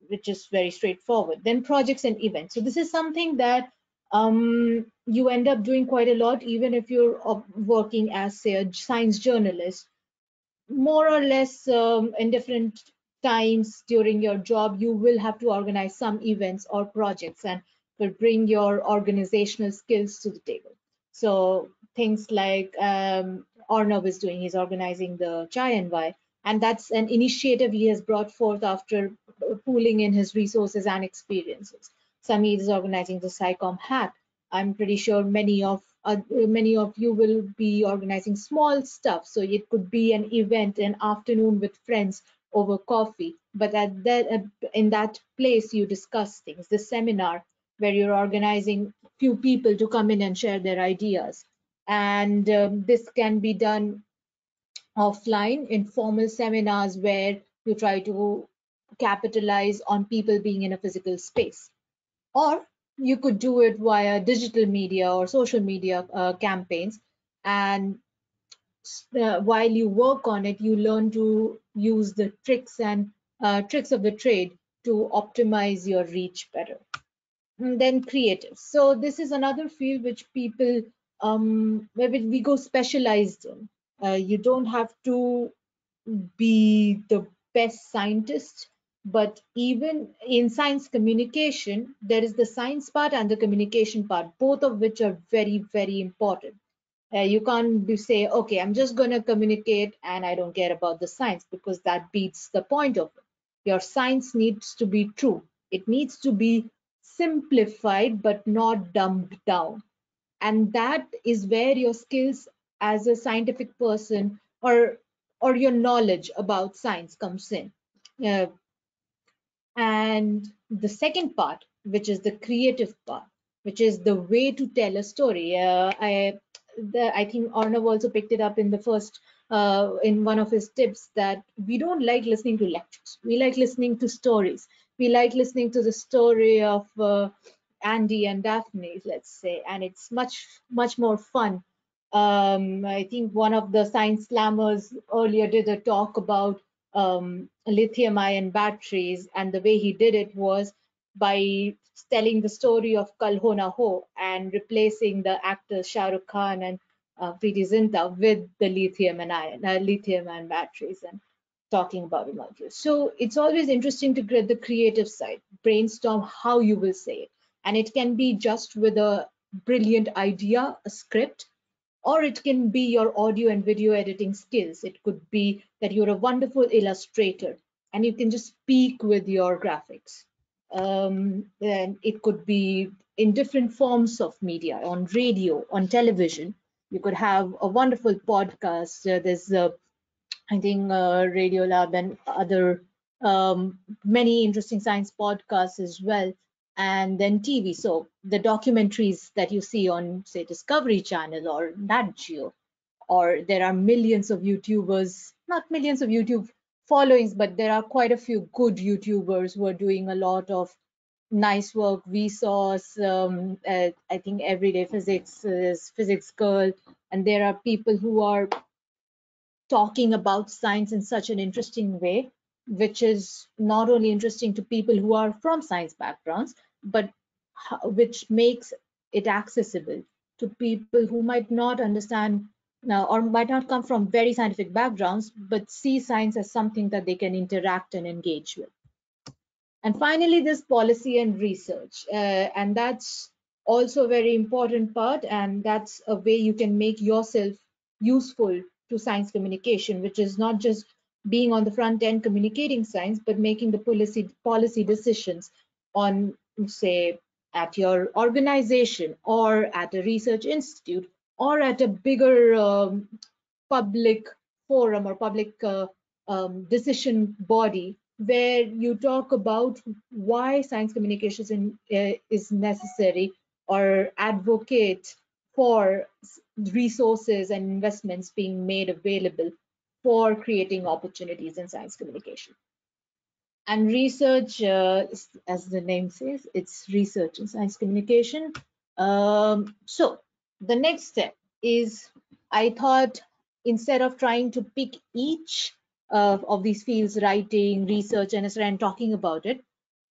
which is very straightforward. Then projects and events. So this is something that you end up doing quite a lot, even if you're working as, say, a science journalist. More or less in different times during your job, you will have to organize some events or projects and will bring your organizational skills to the table. So things like Arnav is doing, he's organizing the Chai and Why, and that's an initiative he has brought forth after pooling in his resources and experiences. Samir is organizing the SciComm Hack. I'm pretty sure many of you will be organizing small stuff. So it could be an event, an afternoon with friends over coffee, but at that in that place you discuss things. The seminar where you're organizing few people to come in and share their ideas, and this can be done offline, informal seminars where you try to capitalize on people being in a physical space. Or you could do it via digital media or social media campaigns, and while you work on it, you learn to use the tricks and tricks of the trade to optimize your reach better. And then creative. So this is another field which people where we go specialized in. You don't have to be the best scientist, but even in science communication, there is the science part and the communication part, both of which are very, very important. You can't say, okay, I'm just going to communicate and I don't care about the science, because that beats the point of it. Your science needs to be true. It needs to be simplified but not dumbed down. And that is where your skills as a scientific person or your knowledge about science comes in. And the second part, which is the creative part, which is the way to tell a story. I think Arnav also picked it up in the first, in one of his tips, that we don't like listening to lectures. We like listening to stories. We like listening to the story of Andy and Daphne, let's say, and it's much more fun. I think one of the science slammers earlier did a talk about lithium-ion batteries, and the way he did it was by telling the story of Kal Ho Na Ho and replacing the actors Shah Rukh Khan and Preeti Zinta with the lithium-ion batteries and talking about molecules. So it's always interesting to get the creative side, brainstorm how you will say it, and it can be just with a brilliant idea, a script, or it can be your audio and video editing skills. It could be that you're a wonderful illustrator and you can just speak with your graphics. And it could be in different forms of media, on radio, on television. You could have a wonderful podcast. There's, I think, Radio Lab and other many interesting science podcasts as well. And then TV. So the documentaries that you see on, say, Discovery Channel or Nat Geo, or there are millions of YouTubers, not millions of YouTube followings, but there are quite a few good YouTubers who are doing a lot of nice work. Vsauce, I think Everyday Physics is Physics Girl, and there are people who are talking about science in such an interesting way, which is not only interesting to people who are from science backgrounds, but which makes it accessible to people who might not understand or might not come from very scientific backgrounds, but see science as something that they can interact and engage with. And finally, this policy and research, and that's also a very important part, and that's a way you can make yourself useful to science communication, which is not just being on the front end communicating science, but making the policy decisions on, say, at your organization or at a research institute or at a bigger public forum or public decision body, where you talk about why science communication is necessary, or advocate for resources and investments being made available for creating opportunities in science communication. And research, as the name says, it's research in science communication. So the next step is, I thought, instead of trying to pick each of these fields, writing, research, and talking about it,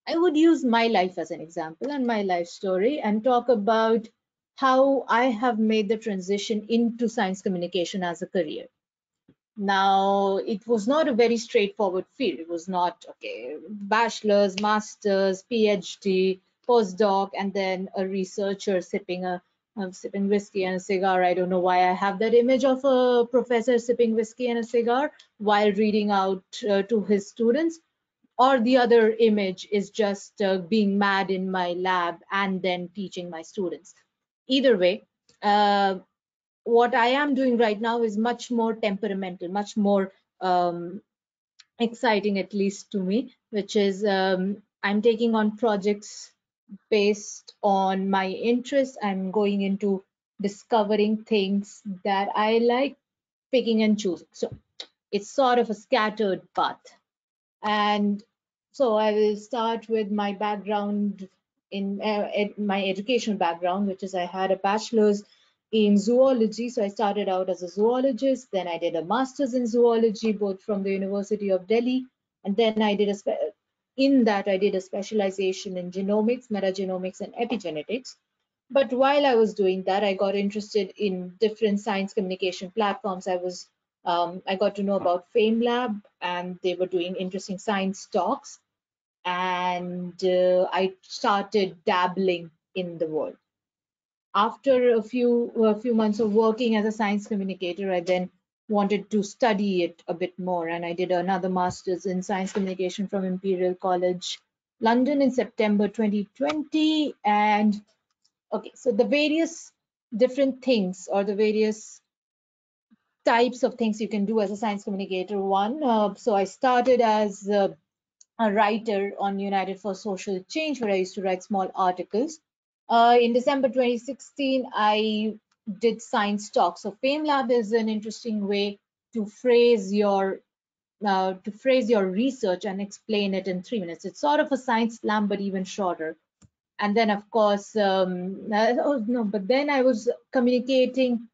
I would use my life as an example and my life story and talk about how I have made the transition into science communication as a career. Now, it was not a very straightforward field. It was not, okay, bachelor's, master's, PhD, postdoc, and then a researcher sipping whiskey and a cigar. I don't know why I have that image of a professor sipping whiskey and a cigar while reading out to his students. Or the other image is just being mad in my lab and then teaching my students. Either way, what I am doing right now is much more temperamental, much more exciting, at least to me, which is I'm taking on projects based on my interests. I'm going into discovering things that I like, picking and choosing. So it's sort of a scattered path. And so I will start with my background in my educational background, which is I had a bachelor's in zoology. So I started out as a zoologist, then I did a master's in zoology, both from the University of Delhi, and then I did I did a specialization in genomics, metagenomics, and epigenetics. But while I was doing that, I got interested in different science communication platforms. I got to know about FameLab, and they were doing interesting science talks. And I started dabbling in the world. After a few months of working as a science communicator, I then wanted to study it a bit more, and I did another master's in science communication from Imperial College London in September 2020. And okay, so the various different things, or the various types of things you can do as a science communicator. So I started as a writer on United for Social Change, where I used to write small articles. In December 2016, I did science talk. So FameLab is an interesting way to phrase your research and explain it in 3 minutes. It's sort of a science slam, but even shorter. And then, of course, but then I was communicating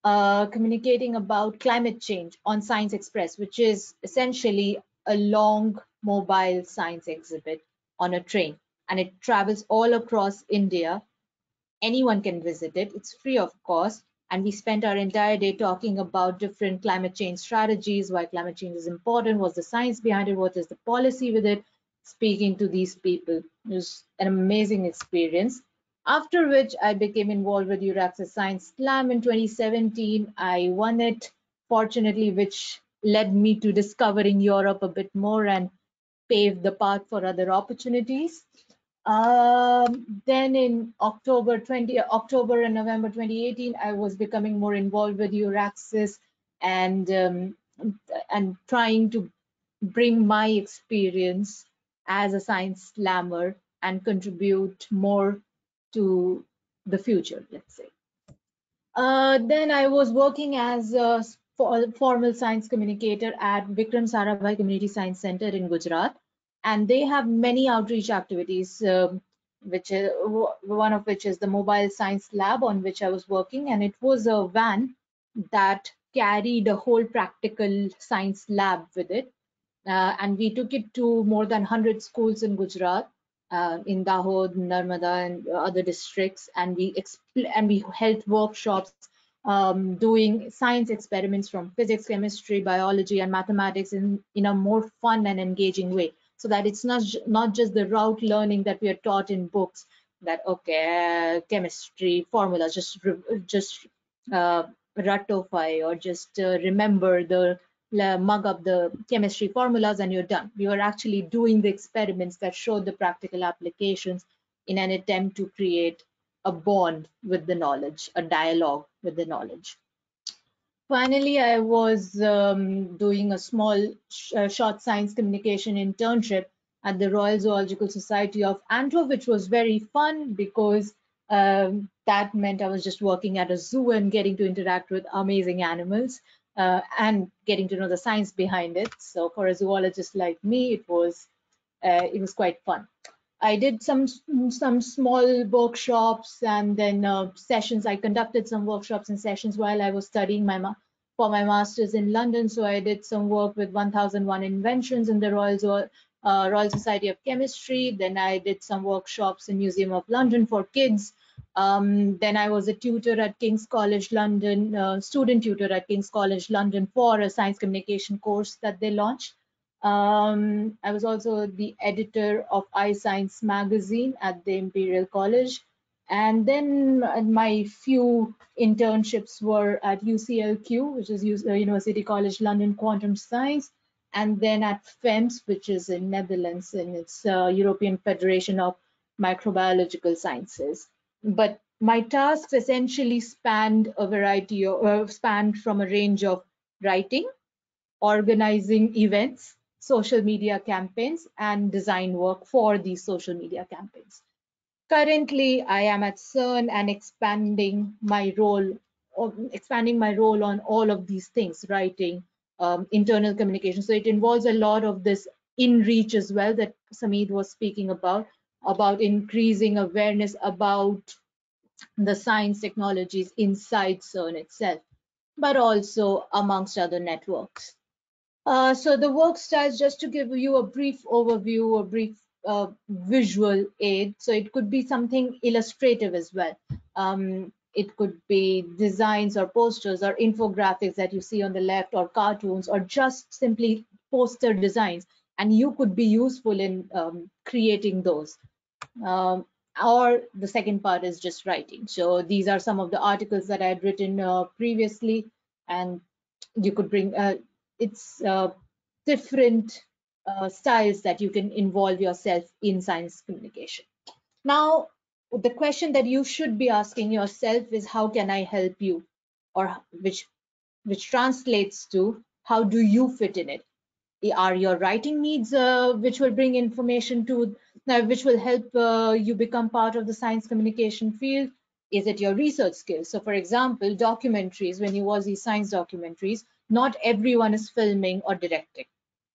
about climate change on Science Express, which is essentially a long mobile science exhibit on a train, and it travels all across India. Anyone can visit it. It's free of cost. And we spent our entire day talking about different climate change strategies, why climate change is important, what's the science behind it, what is the policy with it, speaking to these people. It was an amazing experience. After which I became involved with EURAXESS Science Slam in 2017. I won it, fortunately, which led me to discovering Europe a bit more and paved the path for other opportunities. Then in October and November 2018, I was becoming more involved with EURAXESS and trying to bring my experience as a science slammer and contribute more to the future, let's say. Then I was working as a formal science communicator at Vikram Sarabhai Community Science Center in Gujarat, and they have many outreach activities, which one of which is the mobile science lab on which I was working, and it was a van that carried a whole practical science lab with it. And we took it to more than 100 schools in Gujarat, in Dahod, Narmada, and other districts, and we held workshops doing science experiments from physics, chemistry, biology, and mathematics in a more fun and engaging way, so that it's not just the rote learning that we are taught in books, that okay, chemistry formulas, just ratify or just remember the mug up the chemistry formulas and you're done. We were actually doing the experiments that showed the practical applications in an attempt to create a bond with the knowledge, a dialogue with the knowledge. Finally, I was doing a small short science communication internship at the Royal Zoological Society of Antwerp, which was very fun because that meant I was just working at a zoo and getting to interact with amazing animals and getting to know the science behind it. So for a zoologist like me, it was quite fun. I did some small workshops and then sessions. I conducted some workshops and sessions while I was studying for my master's in London. So I did some work with 1001 inventions in the Royal Society of Chemistry. Then I did some workshops in Museum of London for kids. Then I was a tutor at King's College London, student tutor at King's College London for a science communication course that they launched. I was also the editor of iScience magazine at the Imperial College. And then my few internships were at UCLQ, which is University College London Quantum Science, and then at FEMS, which is in Netherlands, and it's European Federation of Microbiological Sciences. But my tasks essentially spanned from a range of writing, organizing events, social media campaigns, and design work for these social media campaigns. Currently, I am at CERN and expanding my role on all of these things, writing, internal communication. So it involves a lot of this in reach as well that Samit was speaking about increasing awareness about the science technologies inside CERN itself, but also amongst other networks. So the work styles, just to give you a brief overview, a brief visual aid. So it could be something illustrative as well. It could be designs or posters or infographics that you see on the left, or cartoons, or just simply poster designs. And you could be useful in creating those. Or the second part is just writing. So these are some of the articles that I had written previously, and you could bring it's different styles that you can involve yourself in science communication. Now, the question that you should be asking yourself is, how can I help you? Or which translates to, how do you fit in it? Are your writing needs which will bring information to, which will help you become part of the science communication field? Is it your research skills? So for example, documentaries, when you watch these science documentaries, not everyone is filming or directing.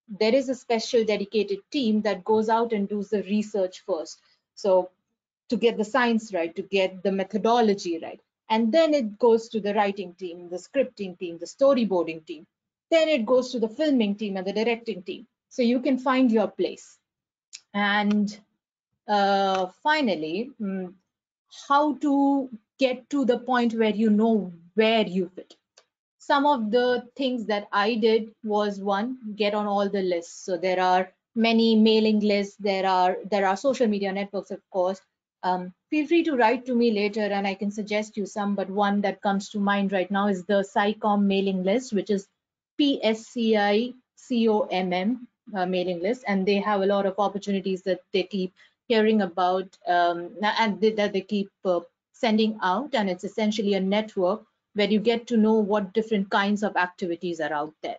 There is a special dedicated team that goes out and does the research first. So to get the science right, to get the methodology right. And then it goes to the writing team, the scripting team, the storyboarding team. Then it goes to the filming team and the directing team. So you can find your place. And finally, how to get to the point where you know where you fit. Some of the things that I did was, one, get on all the lists. So there are many mailing lists, there are social media networks, of course. Feel free to write to me later and I can suggest you some, but one that comes to mind right now is the SciComm mailing list, which is PSCICOMM mailing list, and they have a lot of opportunities that they keep hearing about and that they keep sending out, and it's essentially a network where you get to know what different kinds of activities are out there.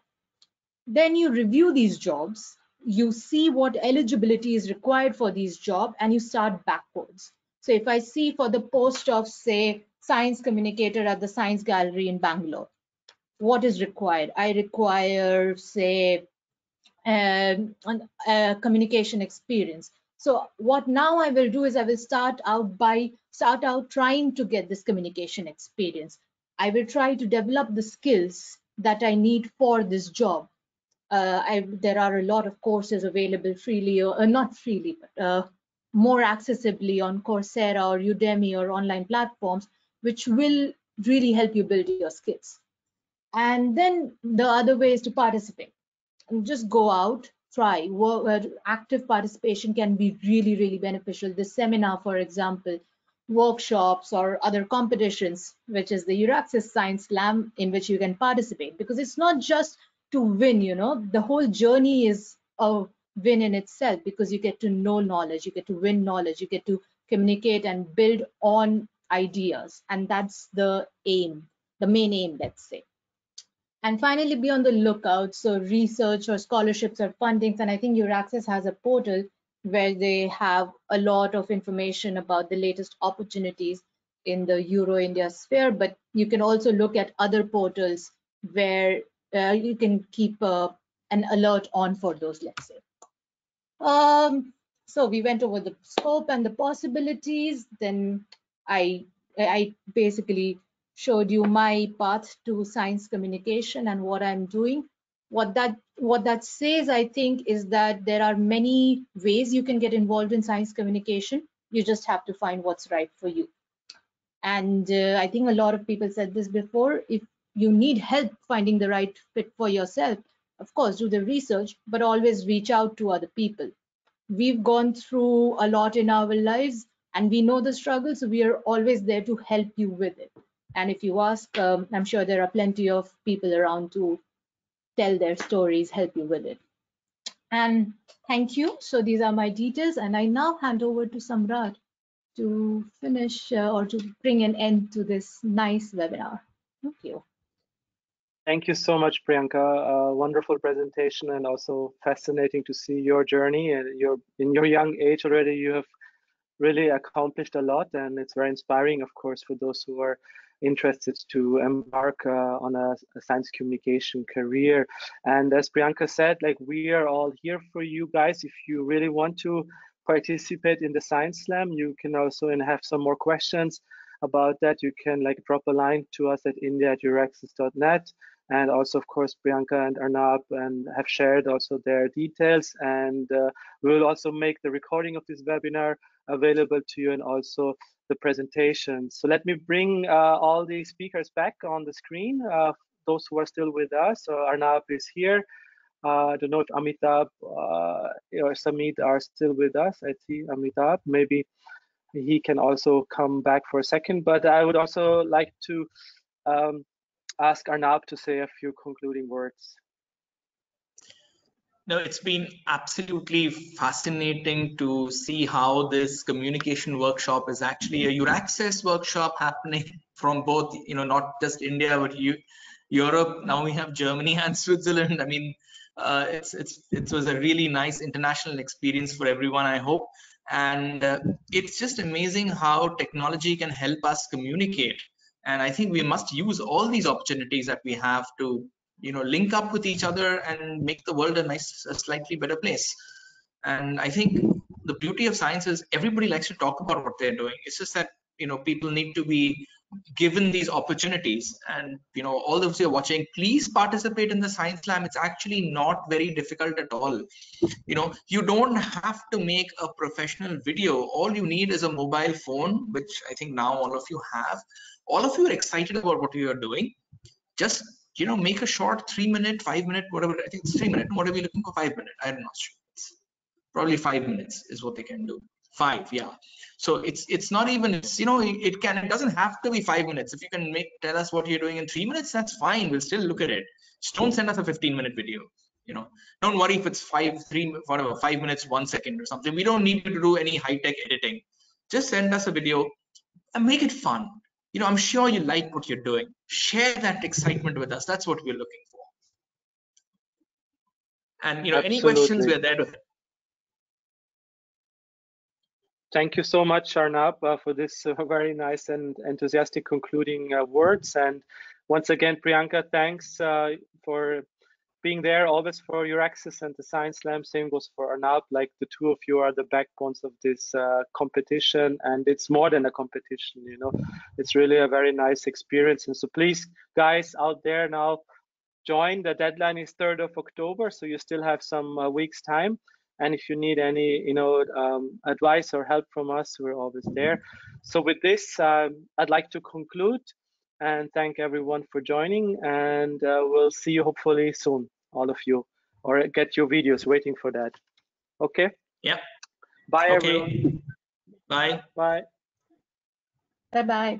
Then you review these jobs, you see what eligibility is required for these jobs, and you start backwards. So if I see for the post of, say, science communicator at the Science Gallery in Bangalore, what is required? I require, say, communication experience. So what now I will do is I will start out trying to get this communication experience. I will try to develop the skills that I need for this job. There are a lot of courses available freely, or not freely, but more accessibly on Coursera or Udemy or online platforms, which will really help you build your skills. And then the other way is to participate. Just go out, try. Active participation can be really, really beneficial. This seminar, for example, workshops or other competitions, which is the EURAXESS Science Slam, in which you can participate, because it's not just to win, the whole journey is a win in itself, because you get to know knowledge, you get to win knowledge, you get to communicate and build on ideas, and that's the aim, the main aim, let's say. And finally, be on the lookout. So research or scholarships or fundings. And I think EURAXESS has a portal where they have a lot of information about the latest opportunities in the Euro-India sphere. But you can also look at other portals where you can keep an alert on for those, let's say. So we went over the scope and the possibilities. Then I basically showed you my path to science communication and what I'm doing. What that says, I think, is that there are many ways you can get involved in science communication. You just have to find what's right for you. And I think a lot of people said this before. If you need help finding the right fit for yourself, of course, do the research, but always reach out to other people. We've gone through a lot in our lives and we know the struggle, so we are always there to help you with it. And if you ask, I'm sure there are plenty of people around to tell their stories, help you with it. And thank you. So these are my details, and I now hand over to Samrat to finish or to bring an end to this nice webinar. Thank you. Thank you so much, Priyanka. Wonderful presentation, and also fascinating to see your journey. And in your young age already, you have really accomplished a lot, and it's very inspiring, of course, for those who are interested to embark on a science communication career. And as Priyanka said, like, we are all here for you guys. If you really want to participate in the Science Slam, you can also, and have some more questions about that, you can like drop a line to us at india@euraxess.net. And also, of course, Priyanka and Arnab and have shared also their details, and we will also make the recording of this webinar available to you, and also the presentation. So let me bring all the speakers back on the screen, those who are still with us. So Arnab is here. I don't know if Amitabh or Samit are still with us. I see Amitabh. Maybe he can also come back for a second, but I would also like to ask Arnab to say a few concluding words. No, it's been absolutely fascinating to see how this communication workshop is actually a EURAXESS workshop happening from both, not just India, but Europe. Now we have Germany and Switzerland. I mean, it was a really nice international experience for everyone, I hope. And it's just amazing how technology can help us communicate. And I think we must use all these opportunities that we have to link up with each other and make the world a slightly better place. And I think the beauty of science is everybody likes to talk about what they're doing. It's just that people need to be given these opportunities. And all those who are watching, please participate in the Science Slam. It's actually not very difficult at all. You don't have to make a professional video. All you need is a mobile phone, which I think now all of you have. All of you are excited about what you are doing. Just make a short 3-minute, 5-minute, whatever. I think it's 3-minute. What are we looking for? 5 minutes. I'm not sure. It's probably 5 minutes is what they can do. 5, yeah. So it's not even, it doesn't have to be 5 minutes. If you can tell us what you're doing in 3 minutes, that's fine. We'll still look at it. Just don't send us a 15-minute video. Don't worry if it's 5 minutes, 1 second or something. We don't need you to do any high-tech editing. Just send us a video and make it fun. I'm sure you like what you're doing. Share that excitement with us. That's what we're looking for. And any questions, we're there to help. Thank you so much, Arnab, for this very nice and enthusiastic concluding words. And once again, Priyanka, thanks for being there always for EURAXESS and the Science Slam. Same goes for Arnab. Like, the two of you are the backbones of this competition, and it's more than a competition. It's really a very nice experience. And so please, guys out there, now join. The deadline is 3rd of October, so you still have some weeks time. And if you need any advice or help from us, we're always there. So with this, I'd like to conclude and thank everyone for joining, and we'll see you hopefully soon, all of you, or get your videos, waiting for that. Okay? Yeah. Bye, okay. everyone. Bye. Bye. Bye-bye.